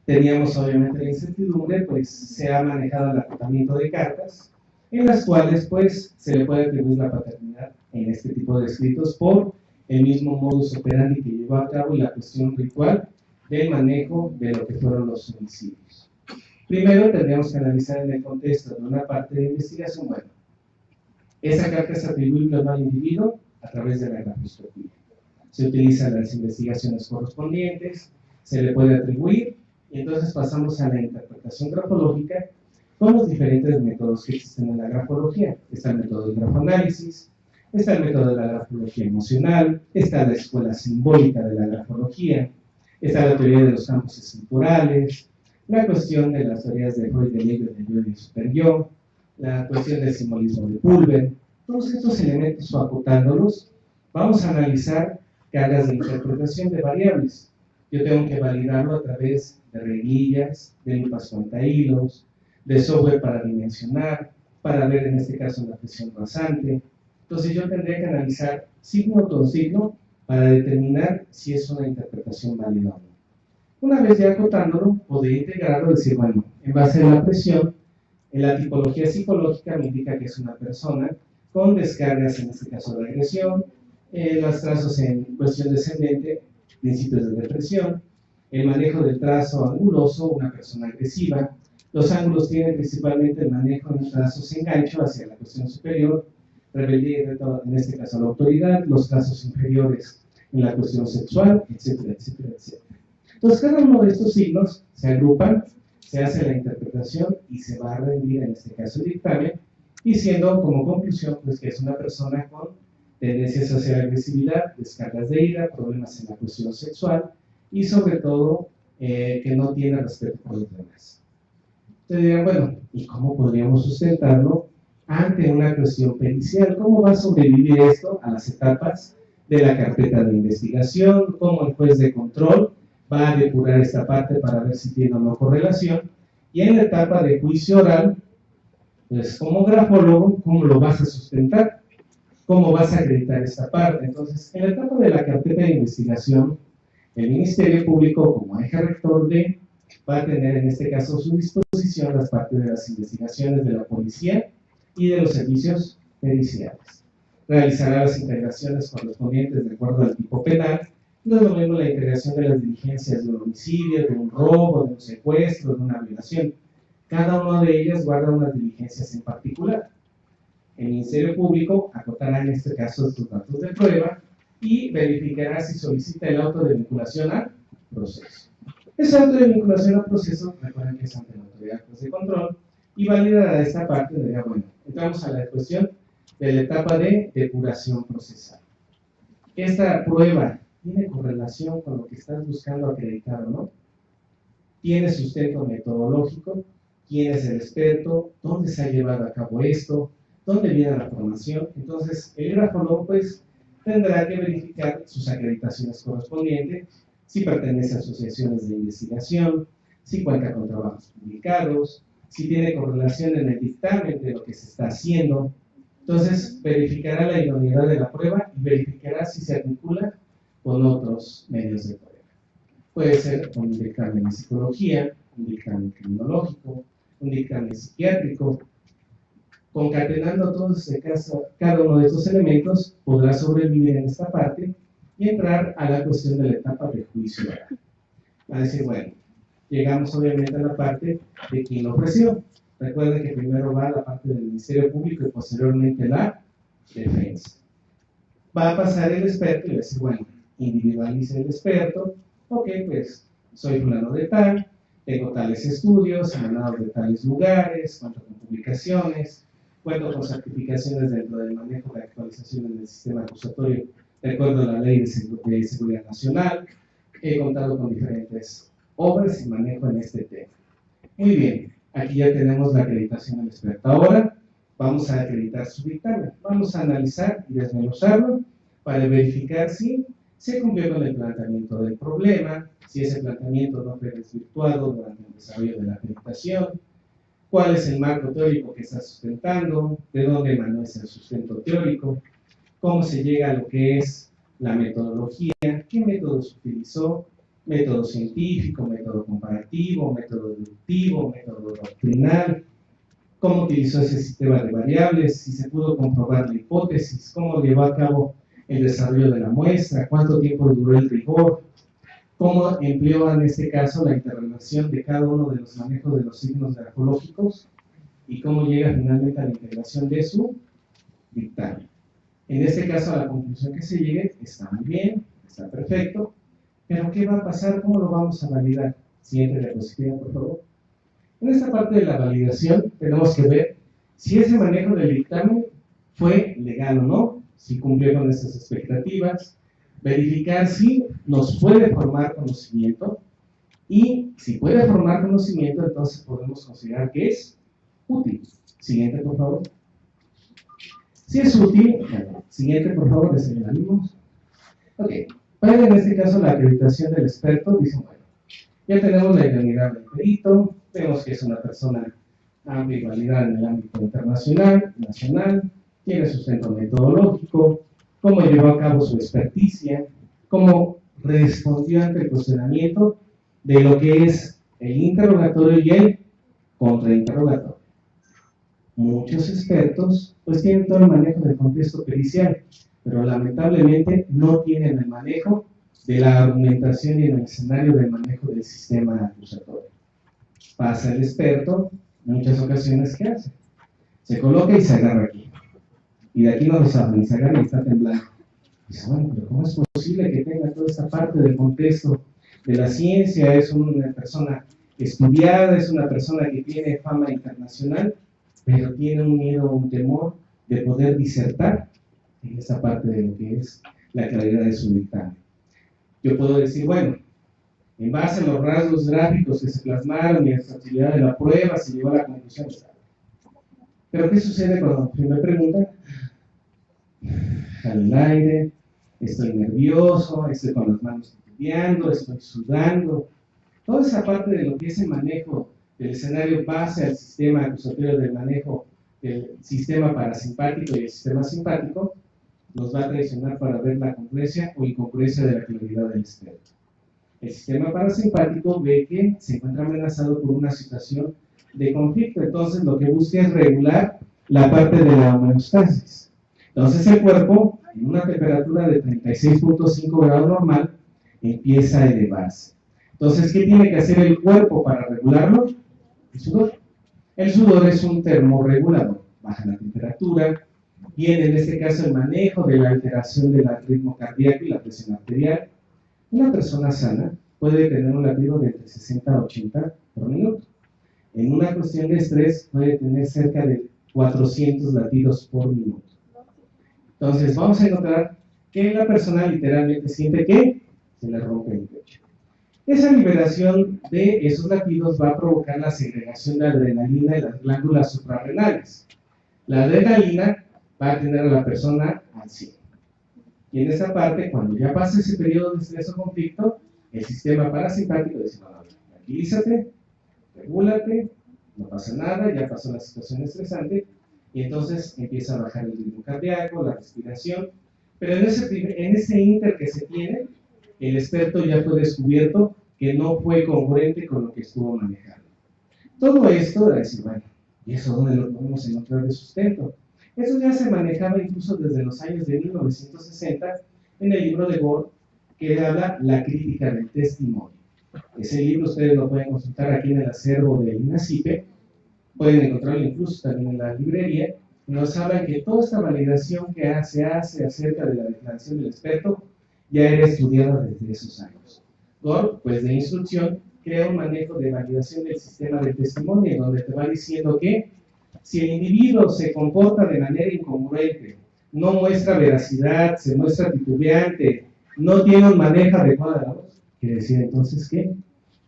Teníamos obviamente la incertidumbre, pues se ha manejado el acotamiento de cartas, en las cuales pues se le puede atribuir la paternidad en este tipo de escritos por el mismo modus operandi que llevó a cabo y la cuestión ritual del manejo de lo que fueron los homicidios. Primero tendríamos que analizar en el contexto de una parte de investigación. Bueno, esa carta es atribuible a un individuo a través de la grafoscopía. Se utilizan las investigaciones correspondientes, se le puede atribuir, y entonces pasamos a la interpretación grafológica con los diferentes métodos que existen en la grafología. Está el método del grafoanálisis, está el método de la grafología emocional, está la escuela simbólica de la grafología, está la teoría de los campos estructurales, la cuestión de las teorías de Freud del ego, del yo y del superyo, la cuestión del simbolismo de Pulver. Todos estos elementos, acotándolos, vamos a analizar cargas de interpretación de variables. Yo tengo que validarlo a través de reguillas, de lupas cuentahilos, de software para dimensionar, para ver en este caso la presión rasante. Entonces yo tendría que analizar signo por signo para determinar si es una interpretación válida o no. Una vez ya acotándolo, podría integrarlo y decir, bueno, en base a la presión, en la tipología psicológica me indica que es una persona con descargas, en este caso de agresión, los trazos en cuestión descendente, principios de depresión, el manejo del trazo anguloso, una persona agresiva. Los ángulos tienen principalmente el manejo de trazos en gancho hacia la cuestión superior, rebeldía y reto, en este caso la autoridad, los trazos inferiores en la cuestión sexual, etcétera, etcétera, etcétera. Entonces, cada uno de estos signos se agrupan, se hace la interpretación y se va a rendir, en este caso, el dictamen, diciendo como conclusión pues, que es una persona con tendencias hacia la agresividad, descargas de ira, problemas en la cuestión sexual y, sobre todo, que no tiene respeto por los demás. Entonces dirán, bueno, ¿y cómo podríamos sustentarlo ante una cuestión pericial? ¿Cómo va a sobrevivir esto a las etapas de la carpeta de investigación? ¿Cómo el juez de control va a depurar esta parte para ver si tiene o no correlación? Y en la etapa de juicio oral, pues como grafólogo, ¿cómo lo vas a sustentar? ¿Cómo vas a acreditar esta parte? Entonces, en la etapa de la carpeta de investigación, el Ministerio Público, como eje rector va a tener en este caso a su disposición las partes de las investigaciones de la policía y de los servicios periciales. Realizará las integraciones correspondientes de acuerdo al tipo penal. No es lo mismo la integración de las diligencias de un homicidio, de un robo, de un secuestro, de una violación. Cada una de ellas guarda unas diligencias en particular. El Ministerio Público acotará en este caso estos datos de prueba y verificará si solicita el auto de vinculación al proceso. Ese auto de vinculación al proceso, recuerden que es ante la autoridad de control, y validará esta parte de, bueno, entramos a la cuestión de la etapa de depuración procesal. Esta prueba tiene correlación con lo que estás buscando acreditar o no, tiene sustento metodológico, quién es el experto, dónde se ha llevado a cabo esto, dónde viene la formación. Entonces, el grafólogo pues tendrá que verificar sus acreditaciones correspondientes, si pertenece a asociaciones de investigación, si cuenta con trabajos publicados, si tiene correlación en el dictamen de lo que se está haciendo. Entonces, verificará la idoneidad de la prueba y verificará si se articula con otros medios de prueba. Puede ser un dictamen de psicología, un dictamen criminológico, un dictamen psiquiátrico. Concatenando todos cada uno de estos elementos, podrá sobrevivir en esta parte y entrar a la cuestión de la etapa de juicio oral. Va a decir, bueno, llegamos obviamente a la parte de quién lo ofreció. Recuerden que primero va la parte del Ministerio Público y posteriormente la defensa. Va a pasar el experto y va a decir, bueno, individualice el experto. Ok, pues soy fulano de tal, tengo tales estudios, emanados de tales lugares, cuento con publicaciones, cuento con certificaciones dentro del manejo de actualización en el sistema acusatorio de acuerdo a la Ley de Seguridad Nacional. He contado con diferentes obras y manejo en este tema. Muy bien, aquí ya tenemos la acreditación del experto. Ahora vamos a acreditar su dictamen. Vamos a analizar y desmenuzarlo para verificar si se cumplió con el planteamiento del problema, si ese planteamiento no fue desvirtuado durante el desarrollo de la acreditación, cuál es el marco teórico que está sustentando, de dónde emanó ese sustento teórico, cómo se llega a lo que es la metodología, qué métodos utilizó, método científico, método comparativo, método deductivo, método doctrinal, cómo utilizó ese sistema de variables, si se pudo comprobar la hipótesis, cómo llevó a cabo el desarrollo de la muestra, cuánto tiempo duró el rigor, cómo empleó en este caso la interrelación de cada uno de los manejos de los signos grafológicos y cómo llega finalmente a la integración de su dictamen. En este caso, a la conclusión que se llegue está muy bien, está perfecto, pero ¿qué va a pasar? ¿Cómo lo vamos a validar? Siguiente diapositiva, por favor. En esta parte de la validación tenemos que ver si ese manejo del dictamen fue legal o no, si cumplió con esas expectativas, verificar si nos puede formar conocimiento y si puede formar conocimiento, entonces podemos considerar que es útil. Siguiente, por favor. Si es útil, siguiente, por favor, le señalamos. Ok, para en este caso la acreditación del experto, dicen, bueno, ya tenemos la idoneidad del perito, vemos que es una persona amplia y validada en el ámbito internacional, nacional, tiene sustento metodológico, cómo llevó a cabo su experticia, cómo respondió ante el cuestionamiento de lo que es el interrogatorio y el contrainterrogatorio. Muchos expertos pues tienen todo el manejo del contexto pericial, pero lamentablemente no tienen el manejo de la argumentación y el escenario del manejo del sistema acusatorio. Pasa el experto, en muchas ocasiones, ¿qué hace? Se coloca y se agarra aquí. Y de aquí no lo saben, se agarra y está temblando. Dice, bueno, pero ¿cómo es posible que tenga toda esta parte del contexto de la ciencia? Es una persona estudiada, es una persona que tiene fama internacional, pero tiene un miedo, un temor de poder disertar en esta parte de lo que es la claridad de su dictamen. Yo puedo decir, bueno, en base a los rasgos gráficos que se plasmaron y a la exactibilidad de la prueba, se llegó a la conclusión. Pero ¿qué sucede cuando me preguntan? Jalo el aire, estoy nervioso, estoy con las manos titubeando, estoy sudando. Toda esa parte de lo que es el manejo del escenario base al sistema acusatorio del manejo del sistema parasimpático y el sistema simpático nos va a traicionar para ver la congruencia o incongruencia de la claridad del experto. El sistema parasimpático ve que se encuentra amenazado por una situación de conflicto, entonces lo que busca es regular la parte de la homeostasis. Entonces el cuerpo, en una temperatura de 36.5 grados normal, empieza a elevarse. Entonces, ¿qué tiene que hacer el cuerpo para regularlo? El sudor. El sudor es un termorregulador. Baja la temperatura, viene en este caso el manejo de la alteración del ritmo cardíaco y la presión arterial. Una persona sana puede tener un latido de entre 60 a 80 por minuto. En una cuestión de estrés puede tener cerca de 400 latidos por minuto. Entonces vamos a encontrar que la persona literalmente siente que se le rompe el pecho. Esa liberación de esos latidos va a provocar la segregación de adrenalina en las glándulas suprarrenales. La adrenalina va a tener a la persona al 100. Y en esa parte, cuando ya pasa ese periodo de estrés o conflicto, el sistema parasimpático dice, no, tranquilízate, regúlate, no pasa nada, ya pasó la situación estresante, y entonces empieza a bajar el ritmo cardíaco, la respiración, Pero en ese inter que se tiene, el experto ya fue descubierto que no fue congruente con lo que estuvo manejando. Todo esto era decir, bueno, ¿y eso dónde lo podemos encontrar de sustento? Eso ya se manejaba incluso desde los años de 1960 en el libro de Gore, que habla La crítica del testimonio. Ese libro ustedes lo pueden consultar aquí en el acervo del INACIPE, pueden encontrarlo incluso también en la librería. Nos habla que toda esta validación que se hace acerca de la declaración del experto ya era estudiada desde esos años. Gore, pues de instrucción, crea un manejo de validación del sistema de testimonio, donde te va diciendo que si el individuo se comporta de manera incongruente, no muestra veracidad, se muestra titubeante, no tiene un manejo adecuado de la voz, quiere decir entonces que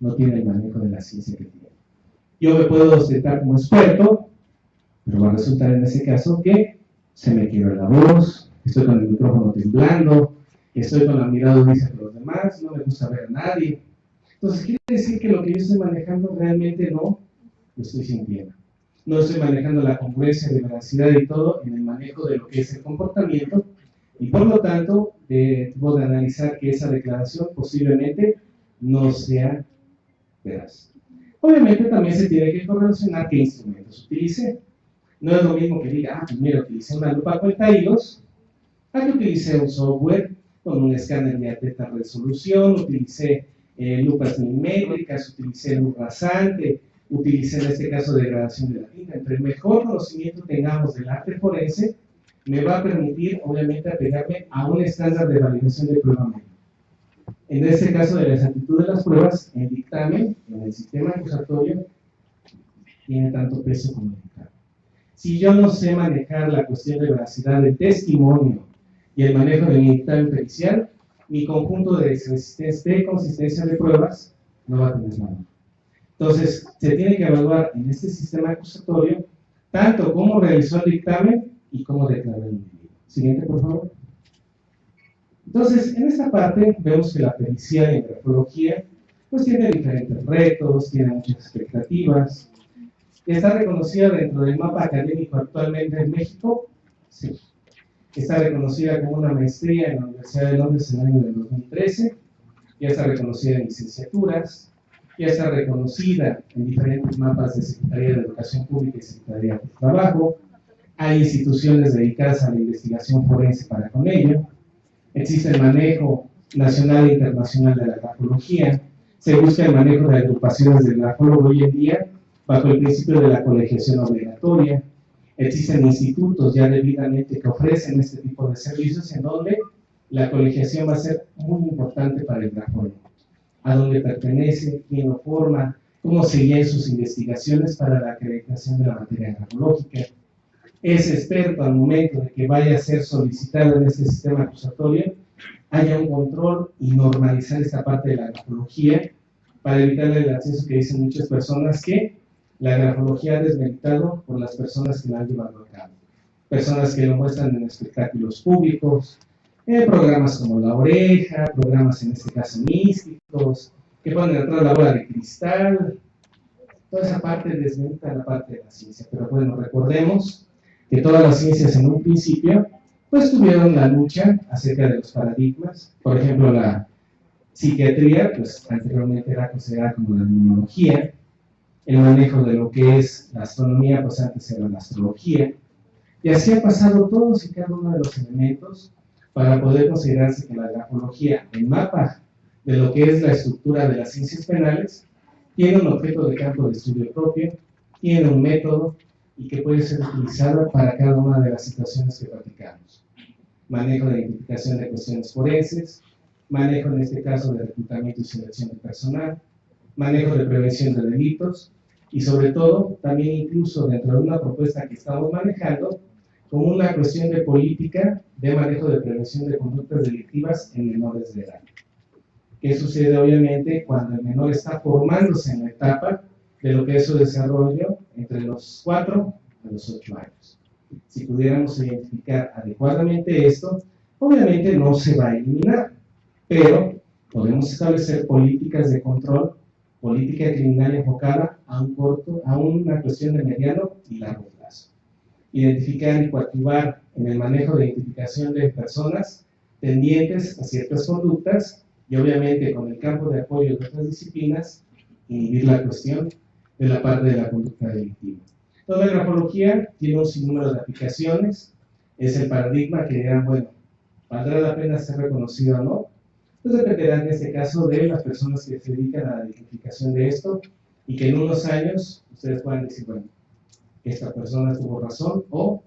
no tiene el manejo de la ciencia que tiene. Yo me puedo ostentar como experto, pero va a resultar en ese caso que se me quiebra la voz, estoy con el micrófono temblando, estoy con la mirada dulce de los demás, no me gusta ver a nadie. Entonces quiere decir que lo que yo estoy manejando realmente no lo estoy sintiendo. No estoy manejando la congruencia de veracidad y todo en el manejo de lo que es el comportamiento, y por lo tanto debo de analizar que esa declaración posiblemente no sea veraz. Obviamente también se tiene que correlacionar qué instrumentos utilicé. No es lo mismo que diga, primero utilicé una lupa cuentahilos, a que utilicé un software con un escáner de alta resolución, utilicé lupas milimétricas, utilicé luz rasante, utilicé en este caso degradación de la tinta. Entre el mejor conocimiento tengamos del arte forense, me va a permitir obviamente apegarme a un estándar de validación de prueba médica. En este caso de la exactitud de las pruebas, el dictamen en el sistema acusatorio tiene tanto peso como el dictamen. Si yo no sé manejar la cuestión de veracidad del testimonio y el manejo de mi dictamen pericial, mi conjunto de consistencia de pruebas no va a tener valor. Entonces, se tiene que evaluar en este sistema acusatorio tanto cómo realizó el dictamen y cómo declaró el individuo. Siguiente, por favor. Entonces, en esta parte vemos que la pericia en grafología pues tiene diferentes retos, tiene muchas expectativas. ¿Está reconocida dentro del mapa académico actualmente en México? Sí. Está reconocida como una maestría en la Universidad de Londres en el año de 2013. Ya está reconocida en licenciaturas. Ya está reconocida en diferentes mapas de Secretaría de Educación Pública y Secretaría de Trabajo. Hay instituciones dedicadas a la investigación forense para con ello. Existe el manejo nacional e internacional de la grafología. Se busca el manejo de agrupaciones del grafólogo hoy en día bajo el principio de la colegiación obligatoria. Existen institutos ya debidamente que ofrecen este tipo de servicios en donde la colegiación va a ser muy importante para el grafólogo. A dónde pertenece, quién lo forma, cómo se guían sus investigaciones para la acreditación de la materia grafológica. Es experto al momento de que vaya a ser solicitado en este sistema acusatorio, haya un control y normalizar esta parte de la grafología para evitarle el acceso que dicen muchas personas que la grafología ha desmeditado por las personas que la han llevado a cabo. Personas que lo muestran en espectáculos públicos, programas como La Oreja, programas en este caso místicos, que ponen atrás la bola de cristal. Toda esa parte desmedita la parte de la ciencia. Pero bueno, recordemos que todas las ciencias en un principio pues tuvieron la lucha acerca de los paradigmas. Por ejemplo, la psiquiatría, pues anteriormente era considerada como la numerología. El manejo de lo que es la astronomía, pues antes era la astrología. Y así ha pasado todos y cada uno de los elementos para poder considerarse que la grafología, el mapa de lo que es la estructura de las ciencias penales, tiene un objeto de campo de estudio propio, tiene un método y que puede ser utilizado para cada una de las situaciones que platicamos. Manejo de identificación de cuestiones forenses, manejo en este caso de reclutamiento y selección de personal, manejo de prevención de delitos y sobre todo también incluso dentro de una propuesta que estamos manejando como una cuestión de política de manejo de prevención de conductas delictivas en menores de edad. ¿Qué sucede obviamente cuando el menor está formándose en la etapa de lo que es su desarrollo entre los 4 a los 8 años? Si pudiéramos identificar adecuadamente esto, obviamente no se va a eliminar, pero podemos establecer políticas de control, política criminal enfocada a una cuestión de mediano y largo plazo. identificar y coadyuvar en el manejo de identificación de personas tendientes a ciertas conductas y obviamente con el campo de apoyo de otras disciplinas, inhibir la cuestión de la parte de la conducta delictiva. Toda la grafología tiene un sinnúmero de aplicaciones, es el paradigma que dirán, bueno, ¿valdrá la pena ser reconocido o no? Pues dependerá en este caso de las personas que se dedican a la identificación de esto y que en unos años ustedes puedan decir, bueno, esta persona tuvo razón o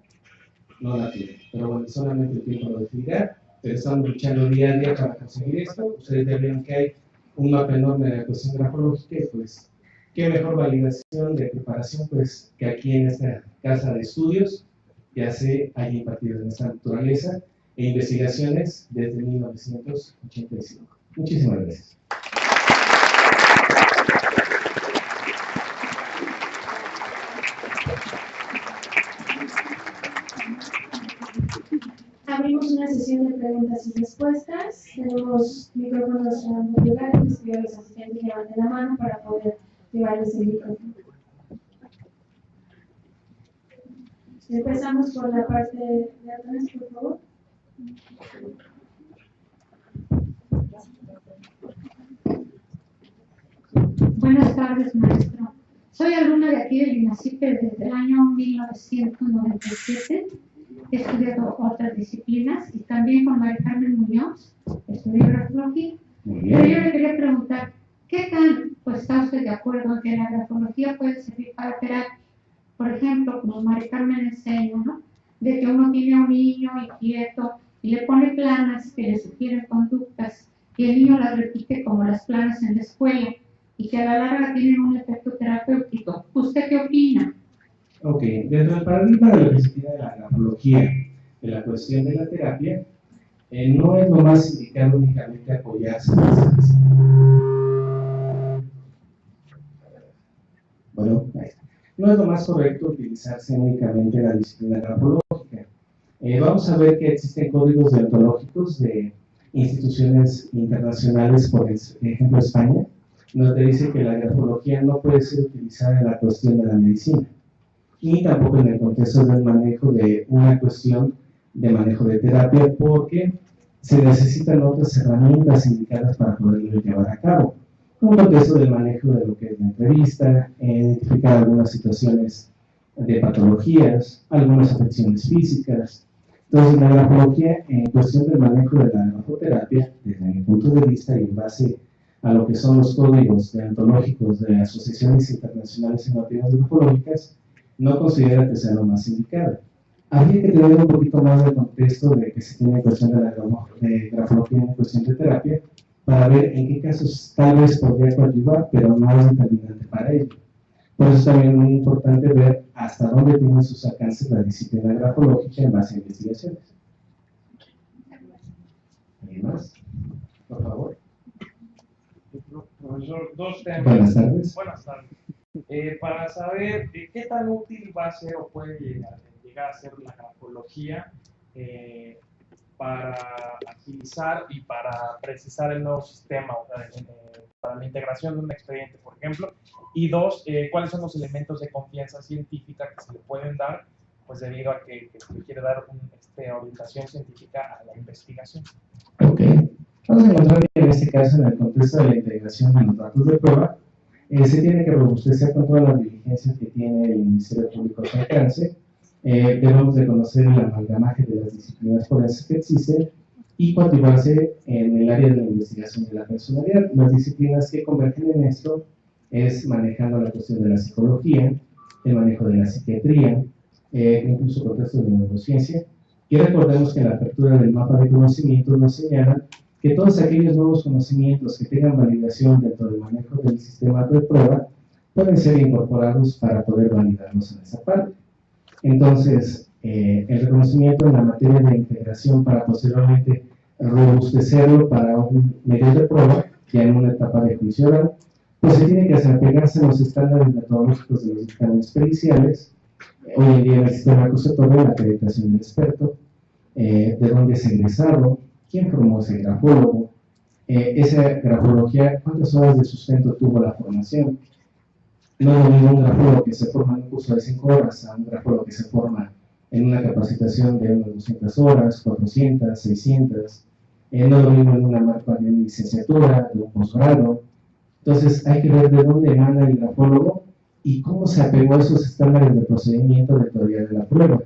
no la tiene. Pero bueno, solamente el tiempo lo decidirá, pero estamos luchando día a día para conseguir esto. Ustedes ya vieron que hay un mapa enorme de la cuestión grafológica y pues qué mejor validación de preparación pues que aquí en esta casa de estudios ya se haya impartido en esta naturaleza e investigaciones desde 1985. Muchísimas gracias. Abrimos una sesión de preguntas y respuestas. Tenemos micrófonos en ambos lugares. Les pido a los asistentes que levanten la mano para poder llevarles el micrófono. Empezamos por la parte de atrás, por favor. Buenas tardes, maestro. Soy alumna de aquí del INACIPE desde el año 1997. He estudiado otras disciplinas y también con María Carmen Muñoz estudié grafología. Pero yo le quería preguntar, ¿qué tan está usted de acuerdo en que la grafología puede servir para terapia? Por ejemplo, como María Carmen enseña, ¿no? De que uno tiene a un niño inquieto y le pone planas que le sugieren conductas y el niño las repite como las planas en la escuela y que a la larga tienen un efecto terapéutico. ¿Usted qué opina? Ok, dentro del paradigma de la disciplina de la grafología, de la cuestión de la terapia, no es lo más indicado únicamente apoyarse en esa disciplina. Bueno, ahí está. No es lo más correcto utilizarse únicamente la disciplina grafológica. Vamos a ver que existen códigos deontológicos de instituciones internacionales, por ejemplo España, donde dice que la grafología no puede ser utilizada en la cuestión de la medicina, ni tampoco en el contexto del manejo de una cuestión de manejo de terapia, porque se necesitan otras herramientas indicadas para poderlo llevar a cabo. Un contexto del manejo de lo que es la entrevista, identificar algunas situaciones de patologías, algunas afecciones físicas. Entonces, la grafología, en cuestión del manejo de la grafoterapia, desde mi punto de vista y en base a lo que son los códigos deontológicos de asociaciones internacionales en materias grafológicas, no considera que sea lo más indicado. Habría que tener un poquito más de contexto de que se tiene en cuestión de la grafología en cuestión de terapia, para ver en qué casos tal vez podría coadyuvar, pero no es determinante para ello. Por eso es también muy importante ver hasta dónde tiene sus alcances la disciplina grafológica en base a investigaciones. ¿Alguien más? Por favor. Profesor, dos temas. Buenas tardes. Buenas tardes. Para saber qué tan útil va a ser o puede llegar a ser la grafología para agilizar y para precisar el nuevo sistema, o sea, para la integración de un expediente, por ejemplo. Y dos, ¿cuáles son los elementos de confianza científica que se le pueden dar, pues debido a que se quiere dar orientación científica a la investigación? Ok. Vamos a encontrar que en este caso, en el contexto de la integración de los datos de prueba, se tiene que robustecer con todas las diligencias que tiene el Ministerio Público a su alcance. Debemos de conocer el amalgamaje de las disciplinas forenses que existen y coadyuvarse en el área de la investigación de la personalidad. Las disciplinas que convergen en esto es manejando la cuestión de la psicología, el manejo de la psiquiatría, incluso contextos de neurociencia. Y recordemos que en la apertura del mapa de conocimientos nos señalan que todos aquellos nuevos conocimientos que tengan validación dentro del manejo del sistema de prueba pueden ser incorporados para poder validarlos en esa parte. Entonces, el reconocimiento en la materia de integración para posteriormente robustecerlo para un medio de prueba, ya en una etapa de juicio oral, pues se tiene que apegarse a los estándares metodológicos de los dictámenes periciales. Hoy en día en el sistema acusatorio, la acreditación del experto, de dónde es egresado, quién formó ese grafólogo, esa grafología, cuántas horas de sustento tuvo la formación. No es lo mismo un grafólogo que se forma en un curso de 5 horas a un grafólogo que se forma en una capacitación de unas 200 horas, 400, 600, no lo mismo en una marca de una licenciatura, de un posgrado. Entonces hay que ver de dónde emana el grafólogo y cómo se apegó a esos estándares de procedimiento de teoría de la prueba,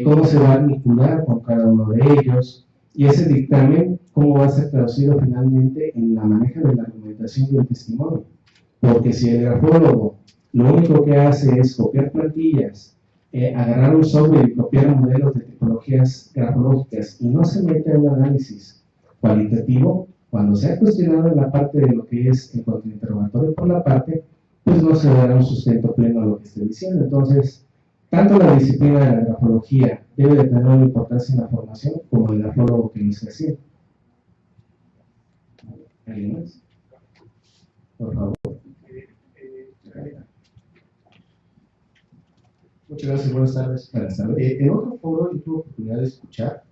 cómo se va a vincular con cada uno de ellos, y ese dictamen cómo va a ser traducido finalmente en la manejo de la argumentación y el testimonio. Porque si el grafólogo lo único que hace es copiar plantillas, agarrar un software y copiar modelos de tipologías grafológicas y no se mete a un análisis cualitativo, cuando se ha cuestionado en la parte de lo que es el contrainterrogatorio por la parte, pues no se dará un sustento pleno a lo que esté diciendo. Entonces, tanto la disciplina de la grafología debe de tener una importancia en la formación como el grafólogo que lo está haciendo. ¿Alguien más? Por favor. Muchas gracias, buenas tardes. Buenas tardes. En otro foro yo tuve oportunidad de escuchar,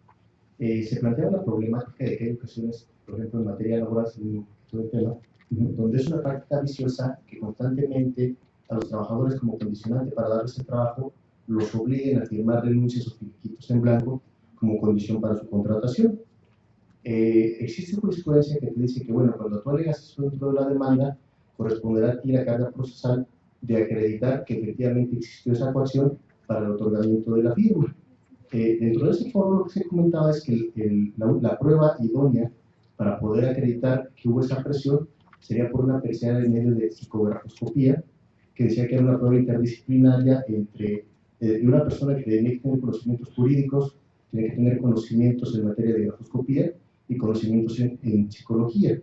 se planteaba la problemática de que hay ocasiones, por ejemplo, en materia laboral, en todo el tema, donde es una práctica viciosa que constantemente a los trabajadores como condicionante para darles el trabajo, los obliguen a firmar renuncias o finiquitos en blanco como condición para su contratación. Existe jurisprudencia que te dice que, bueno, cuando tú alegas eso dentro de la demanda, corresponderá a ti la carga procesal de acreditar que efectivamente existió esa coacción para el otorgamiento de la firma. Dentro de ese foro lo que se comentaba es que la prueba idónea para poder acreditar que hubo esa presión sería por una tercera de medio de psicografoscopía, que decía que era una prueba interdisciplinaria entre de una persona que tenía que tener conocimientos jurídicos, tiene que tener conocimientos en materia de grafoscopía y conocimientos en psicología.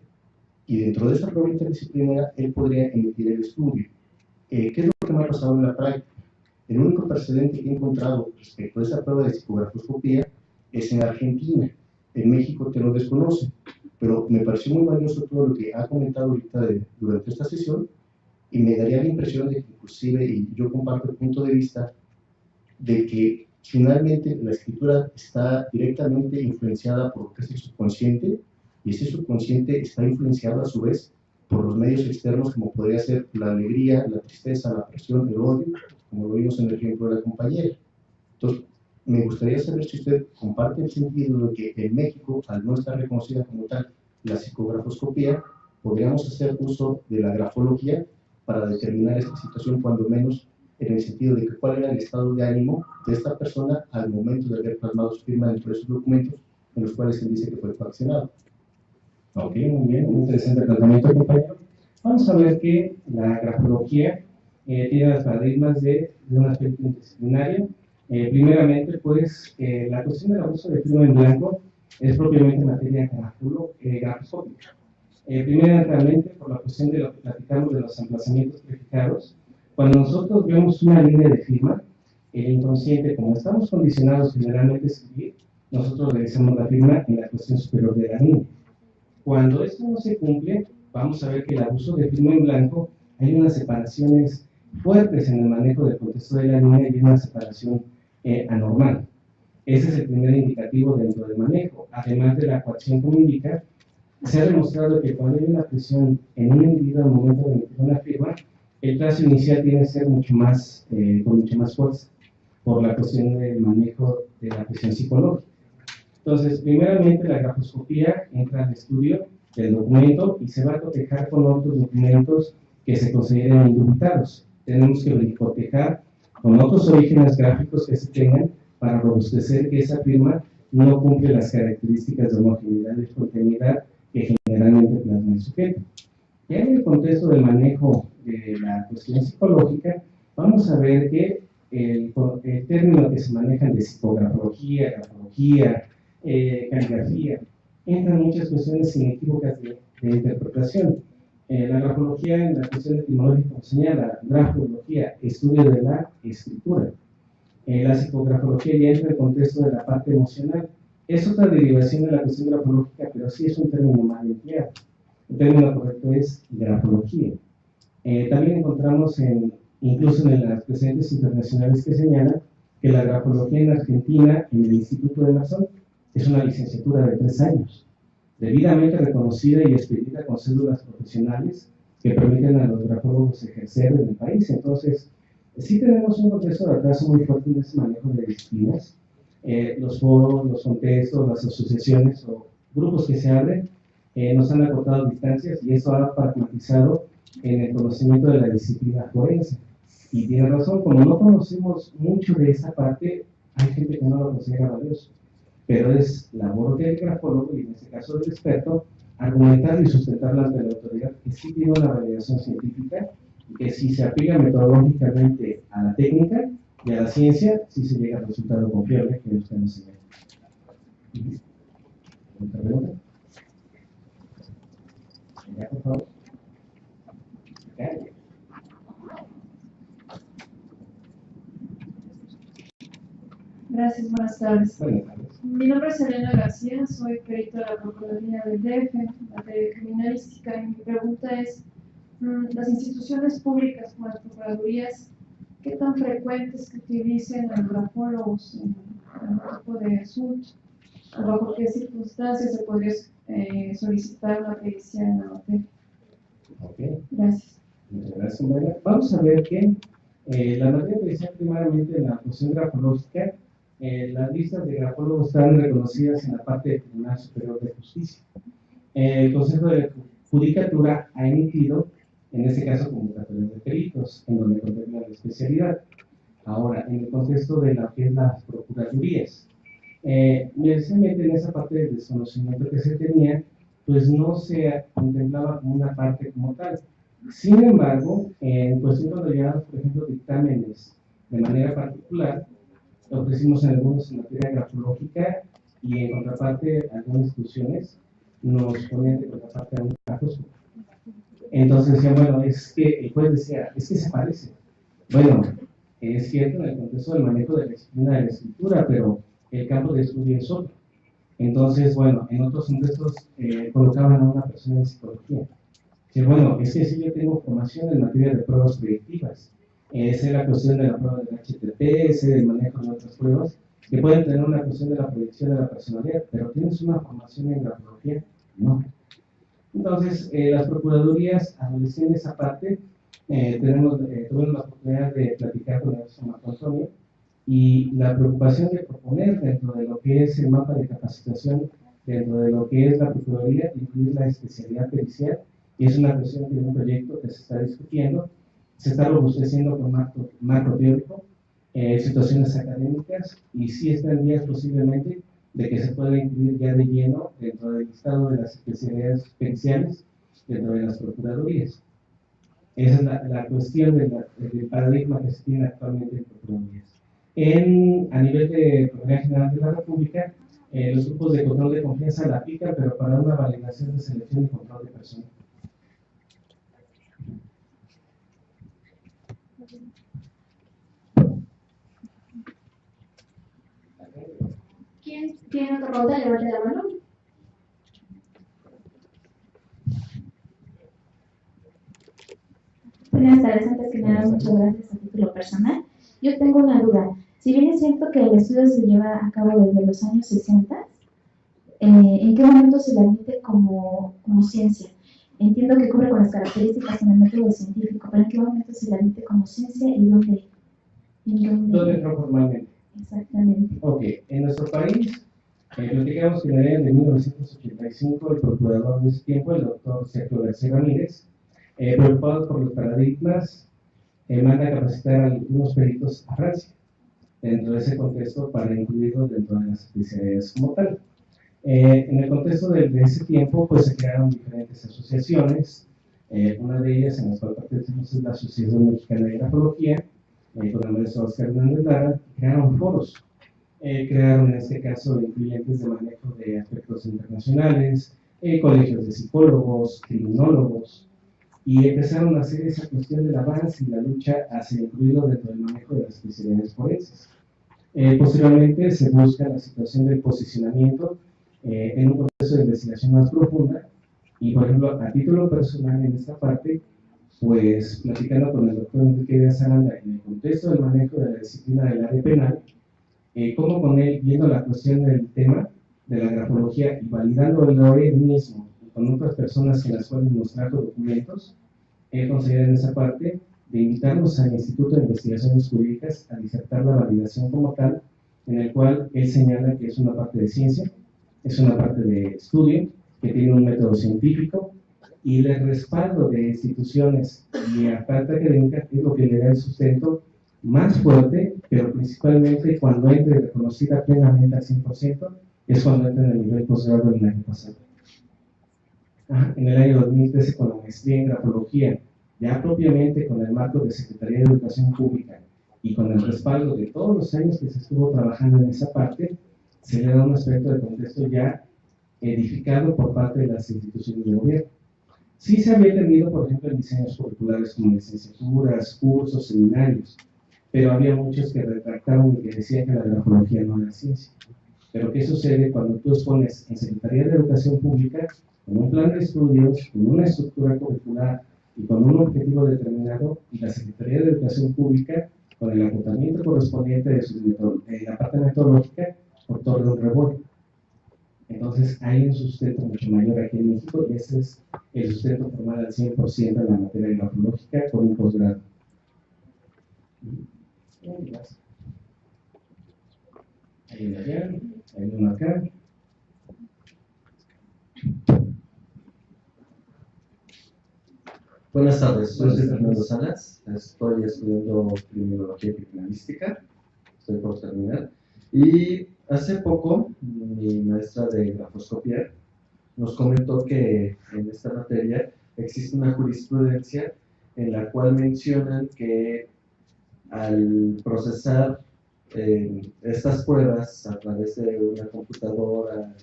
Y dentro de esa prueba interdisciplinaria él podría emitir el estudio. ¿Qué es lo que me ha pasado en la práctica? El único precedente que he encontrado respecto a esa prueba de psicografoscopía es en Argentina. En México te lo desconocen, pero me pareció muy valioso todo lo que ha comentado ahorita durante esta sesión, y me daría la impresión de que inclusive, y yo comparto el punto de vista, de que finalmente la escritura está directamente influenciada por lo que es el subconsciente, y ese subconsciente está influenciado a su vez por los medios externos, como podría ser la alegría, la tristeza, la presión, el odio, como lo vimos en el ejemplo de la compañera. Entonces, me gustaría saber si usted comparte el sentido de que en México, al no estar reconocida como tal la psicografoscopía, podríamos hacer uso de la grafología para determinar esta situación, cuando menos en el sentido de que cuál era el estado de ánimo de esta persona al momento de haber plasmado su firma dentro de esos documentos en los cuales él dice que fue coaccionado. Ok, muy bien, muy interesante planteamiento, compañero. Vamos a ver que la grafología tiene los paradigmas de un aspecto interdisciplinario. Primeramente, pues, la cuestión del abuso de firma en blanco es propiamente materia grafoscópica. Primeramente, por la cuestión de lo que platicamos de los emplazamientos prefijados, cuando nosotros vemos una línea de firma, el inconsciente, como estamos condicionados generalmente a escribir, nosotros realizamos la firma en la cuestión superior de la línea. Cuando esto no se cumple, vamos a ver que el abuso de firma en blanco, hay unas separaciones fuertes en el manejo del contexto de la línea y una separación anormal. Ese es el primer indicativo dentro del manejo. Además de la coacción como indica, se ha demostrado que cuando hay una presión en un individuo al momento de emitir una firma, el trazo inicial tiene que ser mucho más, con mucha más fuerza, por la cuestión del manejo de la presión psicológica. Entonces, primeramente la grafoscopía entra al estudio del documento y se va a cotejar con otros documentos que se consideren indubitados. Tenemos que cotejar con otros orígenes gráficos que se tengan para robustecer que esa firma no cumple las características de homogeneidad y espontaneidad que generalmente plasma el sujeto. Ya en el contexto del manejo de la cuestión psicológica, vamos a ver que el término que se manejan de psicografología, grafología, caligrafía, entran muchas cuestiones inequívocas de interpretación. La grafología, en la cuestión etimológica, como señala, grafología, estudio de la escritura. La psicografología ya entra en el contexto de la parte emocional. Es otra derivación de la cuestión grafológica, pero sí es un término mal empleado. El término correcto es grafología. También encontramos, incluso en las precedentes internacionales, que señalan que la grafología en Argentina, en el Instituto de Marsón, es una licenciatura de 3 años, debidamente reconocida y expedida con cédulas profesionales que permiten a los grafólogos ejercer en el país. Entonces, Sí tenemos un contexto de atraso muy fuerte en ese manejo de disciplinas. Los foros, los contextos, las asociaciones o grupos que se abren nos han acortado distancias y eso ha pragmatizado en el conocimiento de la disciplina forense. Y tiene razón, como no conocemos mucho de esa parte, hay gente que no lo considera valioso. Pero es labor del grafólogo, y en este caso del experto, argumentar y sustentar ante la autoridad que sí tiene una validación científica y que si se aplica metodológicamente a la técnica y a la ciencia, sí se llega al resultado confiable que usted nos señala. ¿Otra pregunta? Ya, por favor. Gracias, buenas tardes. Buenas tardes. Mi nombre es Elena García, soy perito de la Procuraduría del DF, en materia de criminalística, y mi pregunta es, las instituciones públicas como las procuradurías, ¿qué tan frecuentes que utilicen a los grafólogos en este tipo de asuntos? ¿Bajo qué circunstancias se podría solicitar una pericia en la materia? Ok. Gracias. Muchas gracias, compañera. Vamos a ver que la materia pericial primariamente en la cuestión grafológica, las listas de grafólogos están reconocidas en la parte del Tribunal Superior de Justicia. El Consejo de Judicatura ha emitido, en este caso, convocatorias de peritos, en donde contempla la especialidad. Ahora, en el contexto de lo que es las procuradurías, precisamente en esa parte del desconocimiento que se tenía, pues no se contemplaba como una parte como tal. Sin embargo, en cuestión cuando llegamos, por ejemplo, dictámenes de manera particular, ofrecimos algunos en materia grafológica y en contraparte algunas instituciones nos ponían de contraparte a un caso. Entonces decían, bueno, es que el juez decía, es que se parece. Bueno, es cierto en el contexto del manejo de la disciplina de la escritura, pero el campo de estudio es otro. Entonces, bueno, en otros contextos colocaban a una persona en psicología. Que bueno, es que si yo tengo formación en materia de pruebas predictivas, esa es la cuestión de la prueba del HTTP, ese del manejo de otras pruebas, que pueden tener una cuestión de la predicción de la personalidad, pero ¿tienes una formación en grafología? No. Entonces, las procuradurías adolecían esa parte. Tuvimos la oportunidad de platicar con el profesor Marco Antonio y la preocupación de proponer dentro de lo que es el mapa de capacitación, dentro de lo que es la procuraduría, incluir la especialidad pericial, y es una cuestión de un proyecto que se está discutiendo, se está robusteciendo con marco teórico, situaciones académicas, y sí está en vías posiblemente de que se pueda incluir ya de lleno dentro del listado de las especialidades periciales dentro de las procuradurías. Esa es la cuestión del paradigma que se tiene actualmente en procuradurías. A nivel de Procuraduría General de la República, los grupos de control de confianza la aplican, pero para una validación de selección y control de personas. ¿Quién tiene otra pregunta? Levante la mano. Buenas tardes, antes que nada, muchas gracias a título personal. Yo tengo una duda. Si bien es cierto que el estudio se lleva a cabo desde los años 60, ¿en qué momento se le admite como ciencia? Entiendo que cubre con las características en el método científico, pero ¿en qué momento se le admite como ciencia y dónde? ¿Dónde entró formalmente? Exactamente. Ok, en nuestro país, platicamos que en el año de 1985 el procurador de ese tiempo, el doctor Sergio García Ramírez, preocupado por los paradigmas, manda a capacitar a algunos peritos a Francia, dentro de ese contexto para incluirlos dentro de las especialidades como tal. En el contexto de ese tiempo, pues se crearon diferentes asociaciones, una de ellas en las cuales participamos es la Asociación Mexicana de Grafología, con el maestro Oscar Hernández Lara, crearon foros, crearon en este caso incluyentes de manejo de aspectos internacionales, colegios de psicólogos, criminólogos, y empezaron a hacer esa cuestión del avance y la lucha hacia incluirlo dentro del manejo de las especialidades forenses. Posteriormente se busca la situación del posicionamiento en un proceso de investigación más profunda, y por ejemplo, a título personal en esta parte, pues platicando con el doctor Enrique Díaz Aranda en el contexto del manejo de la disciplina del área penal, cómo con él, viendo la cuestión del tema de la grafología y validándolo él mismo con otras personas en las cuales nos trajo documentos, él considera en esa parte de invitarnos al Instituto de Investigaciones Jurídicas a disertar la validación como tal, en el cual él señala que es una parte de ciencia, es una parte de estudio, que tiene un método científico, y el respaldo de instituciones y la parte académica es lo que le da el sustento más fuerte, pero principalmente cuando entre reconocida plenamente al 100%, es cuando entra en el nivel posgrado del año pasado. En el año 2013, con la maestría en grafología, ya propiamente con el marco de Secretaría de Educación Pública y con el respaldo de todos los años que se estuvo trabajando en esa parte, se le da un aspecto de contexto ya edificado por parte de las instituciones de gobierno. Sí se había tenido, por ejemplo, en diseños curriculares como licenciaturas, cursos, seminarios, pero había muchos que retractaron y que decían que la grafología no era ciencia. Pero ¿qué sucede cuando tú expones en Secretaría de Educación Pública con un plan de estudios, con una estructura curricular y con un objetivo determinado, y la Secretaría de Educación Pública, con el acotamiento correspondiente de la parte metodológica, otorga un revuelo? Entonces hay un sustento mucho mayor aquí en México, y ese es el sustento formal al 100% en la materia grafológica con un posgrado. Hay una allá, hay una acá. Buenas tardes, soy Fernando Salas, estoy estudiando Criminología y Criminalística, estoy por terminar, y hace poco mi maestra de grafoscopía nos comentó que en esta materia existe una jurisprudencia en la cual mencionan que al procesar estas pruebas a través de una computadora,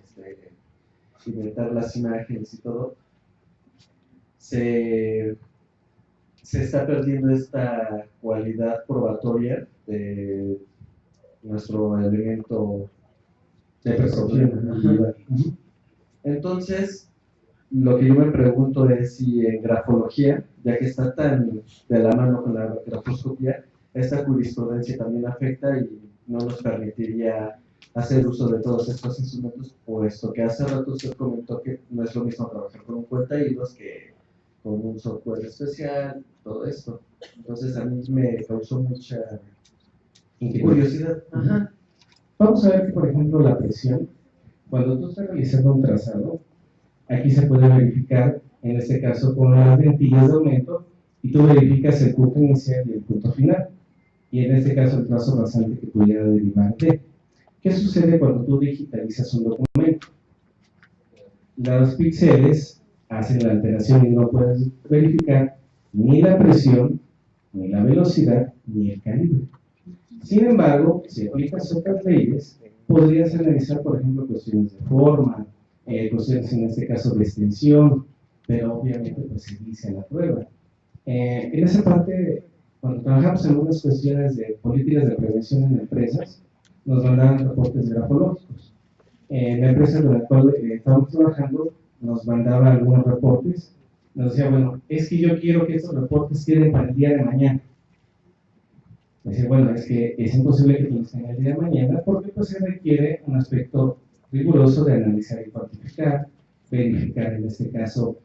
inventar las imágenes y todo, se está perdiendo esta cualidad probatoria de nuestro elemento de percepción. Entonces, lo que yo me pregunto es si en grafología, ya que está tan de la mano con la grafoscopía, esta jurisprudencia también afecta y no nos permitiría hacer uso de todos estos instrumentos, puesto que hace rato usted comentó que no es lo mismo trabajar con un cuentahilos que con un software especial, todo esto. Entonces a mí me causó mucha curiosidad. Ajá. Vamos a ver que, por ejemplo, la presión, cuando tú estás realizando un trazado, aquí se puede verificar, en este caso con las lentillas de aumento, y tú verificas el punto inicial y el punto final, y en este caso el trazo rasante que pudiera derivar de. ¿Qué sucede cuando tú digitalizas un documento? Los píxeles hacen la alteración y no puedes verificar ni la presión, ni la velocidad, ni el calibre. Sin embargo, si aplicas otras leyes, podrías analizar, por ejemplo, cuestiones de forma, cuestiones en este caso de extensión, pero obviamente pues se inicia la prueba. En esa parte, cuando trabajamos en algunas cuestiones de políticas de prevención en empresas, nos mandaban reportes grafológicos. La empresa con la cual estábamos trabajando nos mandaba algunos reportes, nos decía, bueno, es que yo quiero que estos reportes queden para el día de mañana. Decía, bueno, es que es imposible que los tenga el día de mañana porque pues se requiere un aspecto riguroso de analizar y cuantificar, verificar en este caso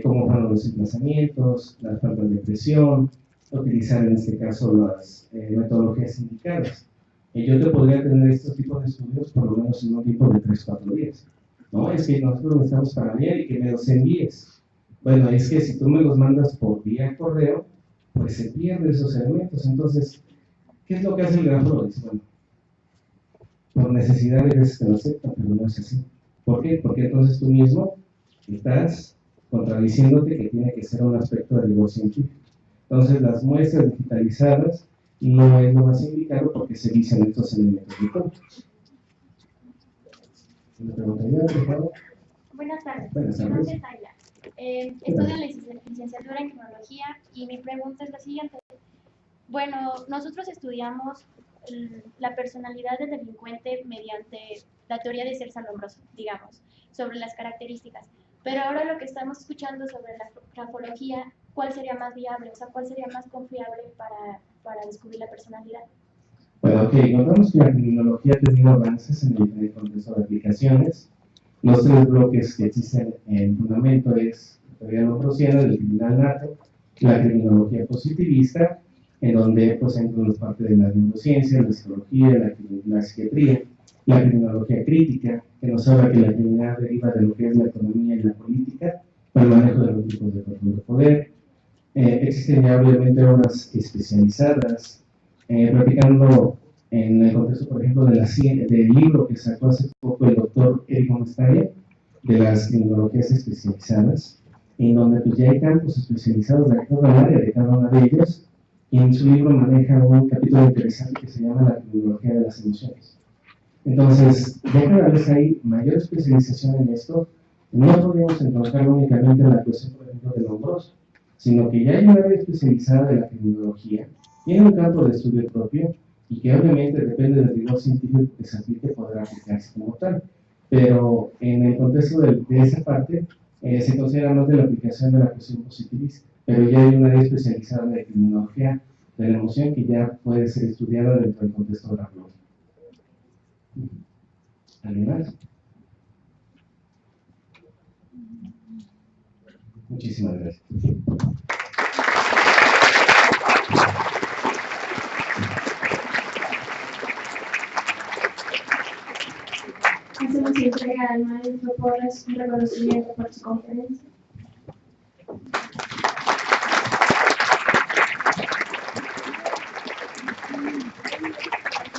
cómo fueron los emplazamientos, las faltas de presión, utilizar en este caso las metodologías indicadas. Y yo te podría tener estos tipos de estudios por lo menos en un tiempo de 3-4 días. No, es que nosotros necesitamos para mañana y que me los envíes. Bueno, es que si tú me los mandas por vía correo, pues se pierden esos elementos. Entonces, ¿qué es lo que hace el grafólogo? Bueno, por necesidad de veces que lo aceptan, pero no es así. ¿Por qué? Porque entonces tú mismo estás contradiciéndote que tiene que ser un aspecto de rigor científico. Entonces, las muestras digitalizadas no es lo más indicado porque se dicen estos elementos de cómputo. Buenas tardes. Buenas tardes. Mi nombre es Ayla. Estudio licenciatura en criminología y mi pregunta es la siguiente. Bueno, nosotros estudiamos la personalidad del delincuente mediante la teoría de ser asombroso, digamos, sobre las características. Pero ahora lo que estamos escuchando sobre la grafología, ¿cuál sería más viable? O sea, ¿cuál sería más confiable para descubrir la personalidad? Bueno, ok, notamos que la criminología ha tenido avances en el contexto de aplicaciones. Los 3 bloques que existen en fundamento es la teoría lombrosiana, del criminal nato, la criminología positivista, en donde pues entra la parte de la neurociencia, la psicología, la psiquiatría, la criminología crítica, que nos habla que la criminalidad deriva de lo que es la economía y la política, para el manejo de los tipos de control de poder. Existen ya obviamente obras especializadas, platicando en el contexto, por ejemplo, del libro que sacó hace poco el doctor Eric Monestaña, de las criminologías especializadas, en donde pues ya hay campos especializados de cada área de cada una de ellos, y en su libro maneja un capítulo interesante que se llama la criminología de las emociones. Entonces, ya cada vez hay mayor especialización en esto. No podemos encontrar únicamente en la cuestión, por ejemplo, del hombroso, sino que ya hay una área especializada de la criminología, tiene un campo de estudio propio, y que obviamente depende del rigor científico que se aplique, podrá aplicarse como tal. Pero en el contexto de esa parte, se considera más de la aplicación de la cuestión positivista, pero ya hay una área especializada en la criminología de la emoción que ya puede ser estudiada dentro del contexto grafológico. ¿Alguien más? Muchísimas gracias. Hacemos entrega al maestro Porras un reconocimiento por su conferencia.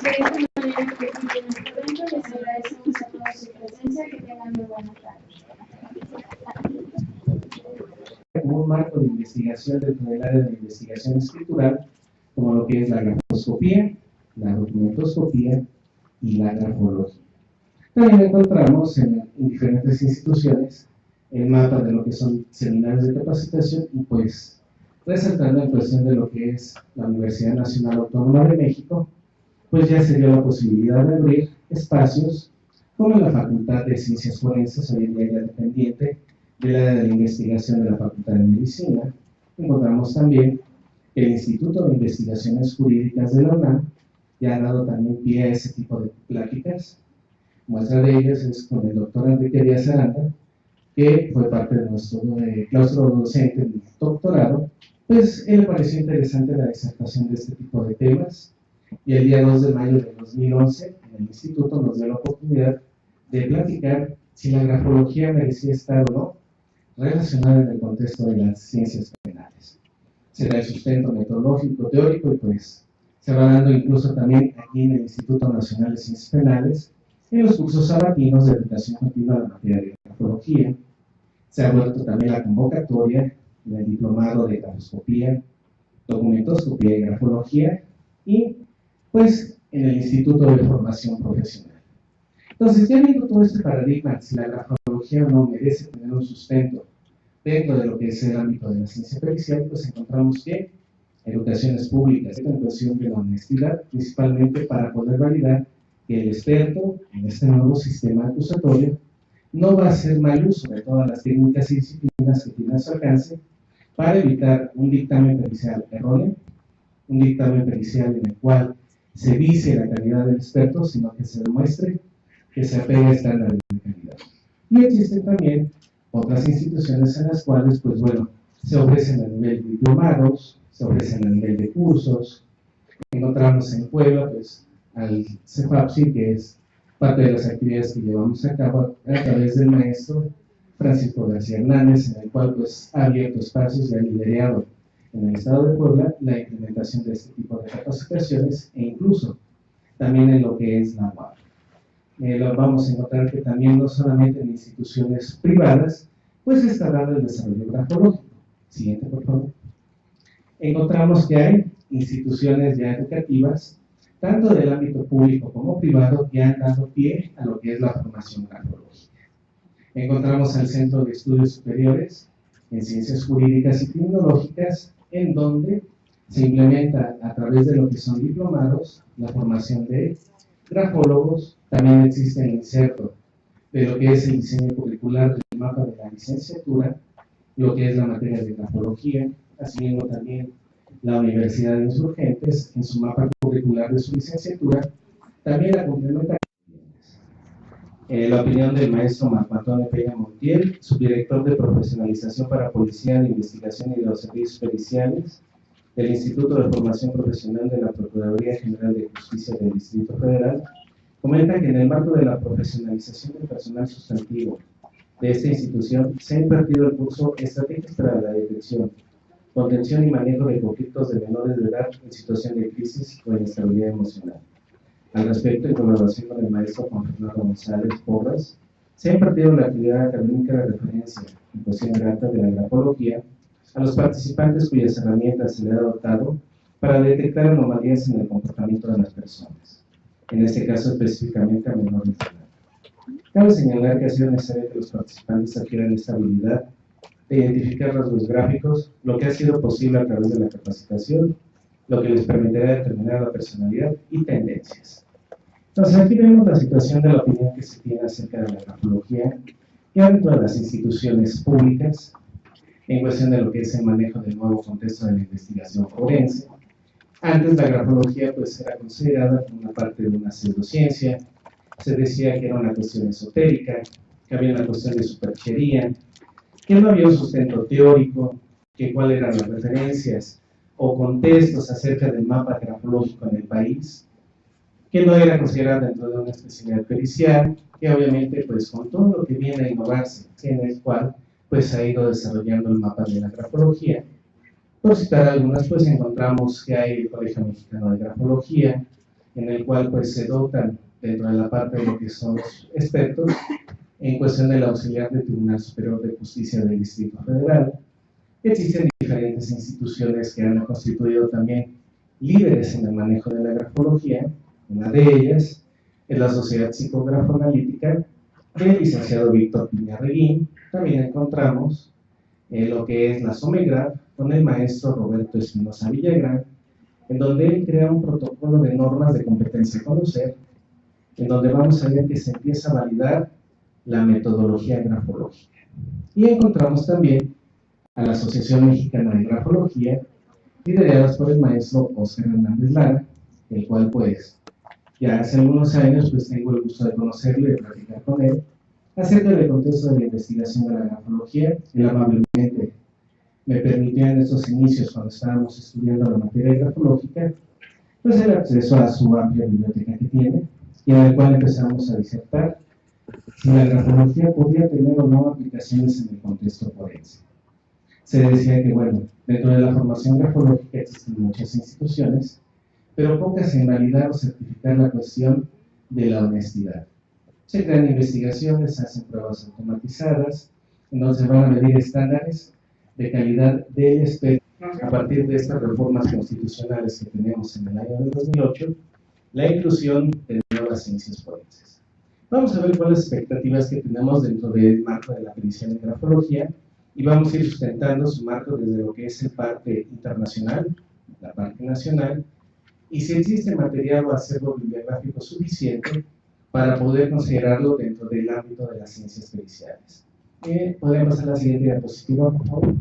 De esta manera que concluye nuestro evento, les agradecemos a todos su presencia, que tengan muy buena tarde. Como un marco de investigación dentro del área de investigación escritural, como lo que es la grafoscopía, la documentoscopía y la grafología. También encontramos en diferentes instituciones el mapa de lo que son seminarios de capacitación y pues resaltando en cuestión de lo que es la Universidad Nacional Autónoma de México, pues ya se dio la posibilidad de abrir espacios como la Facultad de Ciencias Forenses, hoy en día ya dependiente del área de la investigación de la Facultad de Medicina. Encontramos también el Instituto de Investigaciones Jurídicas de la UNAM, ya ha dado también pie a ese tipo de pláticas. Muestra de ellas es con el doctor Enrique Díaz Aranda, que fue parte de nuestro claustro docente del doctorado. Pues él le pareció interesante la disertación de este tipo de temas, y el día 2 de mayo de 2011 en el instituto nos dio la oportunidad de platicar si la grafología merecía estar o no relacionada en el contexto de las ciencias penales. Se da el sustento metodológico, teórico, y pues se va dando incluso también aquí en el Instituto Nacional de Ciencias Penales, en los cursos sabatinos de educación continua en la materia de grafología. Se ha vuelto también la convocatoria en el diplomado de grafoscopía, documentoscopía y grafología, y pues en el Instituto de Formación Profesional. Entonces, ya viendo todo este paradigma, si la grafología o no merece tener un sustento dentro de lo que es el ámbito de la ciencia pericial, pues encontramos que educaciones públicas, en cuestión de la honestidad, principalmente para poder validar que el experto en este nuevo sistema acusatorio no va a hacer mal uso de todas las técnicas y disciplinas que tiene a su alcance para evitar un dictamen pericial erróneo, un dictamen pericial en el cual se vicie la calidad del experto, sino que se demuestre que se apega a estándares de calidad. Y existen también otras instituciones en las cuales, pues bueno, se ofrecen a nivel de diplomados, se ofrecen a nivel de cursos. Encontramos en Puebla, pues, al CEFAPSI, que es parte de las actividades que llevamos a cabo a través del maestro Francisco García Hernández, en el cual pues ha abierto espacios y ha liderado en el estado de Puebla la implementación de este tipo de capacitaciones, e incluso también en lo que es la UAP. Lo vamos a encontrar que también no solamente en instituciones privadas, pues se está dando el desarrollo grafológico. Siguiente, por favor. Encontramos que hay instituciones ya educativas, tanto del ámbito público como privado, que han dado pie a lo que es la formación grafológica. Encontramos al Centro de Estudios Superiores en Ciencias Jurídicas y Criminológicas, en donde se implementa a través de lo que son diplomados la formación de grafólogos. También existe el inserto de lo que es el diseño curricular del mapa de la licenciatura, lo que es la materia de grafología, asimismo también la Universidad de Insurgentes en su mapa curricular de su licenciatura, también la complementa. La opinión del maestro Marco Antonio Peña Montiel, subdirector de profesionalización para Policía de Investigación y de los Servicios Periciales del Instituto de Formación Profesional de la Procuraduría General de Justicia del Distrito Federal, comenta que en el marco de la profesionalización del personal sustantivo de esta institución se ha impartido el curso Estrategias para la Detección, Contención y Manejo de Conflictos de Menores de Edad en situación de crisis o inestabilidad emocional. Al respecto, en colaboración con el maestro Juan Fernando González Porras, se ha impartido la actividad académica de referencia en cuestión grata de la grafología a los participantes cuyas herramientas se le ha dotado para detectar anomalías en el comportamiento de las personas, en este caso específicamente a menores de edad. Cabe señalar que ha sido necesario que los participantes adquieran esta habilidad de identificar rasgos gráficos, lo que ha sido posible a través de la capacitación, lo que les permitirá determinar la personalidad y tendencias. Entonces aquí vemos la situación de la opinión que se tiene acerca de la grafología y dentro de las instituciones públicas, en cuestión de lo que es el manejo del nuevo contexto de la investigación forense. Antes la grafología pues era considerada como una parte de una pseudociencia, se decía que era una cuestión esotérica, que había una cuestión de superchería, que no había un sustento teórico, que cuáles eran las referencias o contextos acerca del mapa grafológico en el país, que no era considerada dentro de una especialidad pericial, que obviamente pues con todo lo que viene a innovarse, en el cual pues ha ido desarrollando el mapa de la grafología. Por citar algunas, pues encontramos que hay el Colegio Mexicano de Grafología, en el cual pues se dotan dentro de la parte de lo que son los expertos en cuestión del auxiliar del Tribunal Superior de Justicia del Distrito Federal. Existen diferentes instituciones que han constituido también líderes en el manejo de la grafología. Una de ellas es la Sociedad Psicografoanalítica del licenciado Víctor Piña Reguín. También encontramos lo que es la SOMEGRAF con el maestro Roberto Espinosa Villagrán, en donde él crea un protocolo de normas de competencia a conocer, en donde vamos a ver que se empieza a validar la metodología grafológica. Y encontramos también a la Asociación Mexicana de Grafología, lideradas por el maestro Óscar Hernández Lara, el cual pues ya hace algunos años pues tengo el gusto de conocerlo y de platicar con él acerca del contexto de la investigación de la grafología. Él amablemente me permitió en estos inicios, cuando estábamos estudiando la materia grafológica, pues el acceso a su amplia biblioteca que tiene, y en el cual empezamos a disertar si la grafología podía tener o no aplicaciones en el contexto forense. Se decía que, bueno, dentro de la formación grafológica existen muchas instituciones, pero pocas en validar o certificar la cuestión de la honestidad. Se crean investigaciones, se hacen pruebas automatizadas, en donde se van a medir estándares de calidad del experto. A partir de estas reformas constitucionales que tenemos en el año de 2008, la inclusión de nuevas ciencias forenses. Vamos a ver cuáles expectativas que tenemos dentro del marco de la pericia en grafología, y vamos a ir sustentando su marco desde lo que es el parte internacional, la parte nacional, y si existe material o acervo bibliográfico suficiente para poder considerarlo dentro del ámbito de las ciencias periciales. ¿Podemos pasar a la siguiente diapositiva, por favor?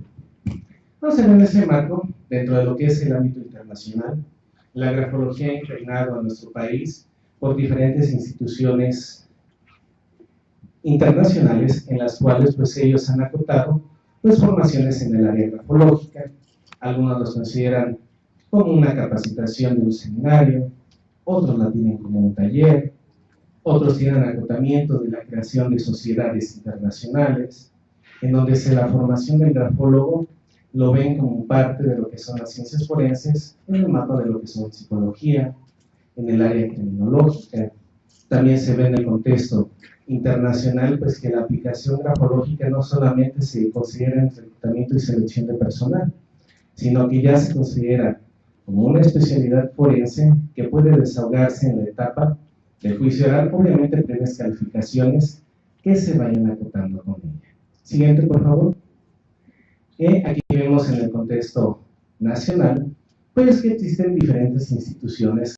Vamos a ver en ese marco, dentro de lo que es el ámbito internacional, la grafología ha impregnado a nuestro país por diferentes instituciones internacionales, en las cuales pues ellos han acotado pues formaciones en el área grafológica. Algunos los consideran como una capacitación de un seminario, otros la tienen como un taller, otros tienen acotamiento de la creación de sociedades internacionales, en donde la formación del grafólogo lo ven como parte de lo que son las ciencias forenses, en el mapa de lo que son psicología, en el área criminológica. También se ve en el contexto internacional pues que la aplicación grafológica no solamente se considera en reclutamiento y selección de personal, sino que ya se considera como una especialidad forense que puede desahogarse en la etapa de juicio oral, obviamente previas calificaciones que se vayan acotando con ella. Siguiente, por favor. Aquí vemos en el contexto nacional, pues que existen diferentes instituciones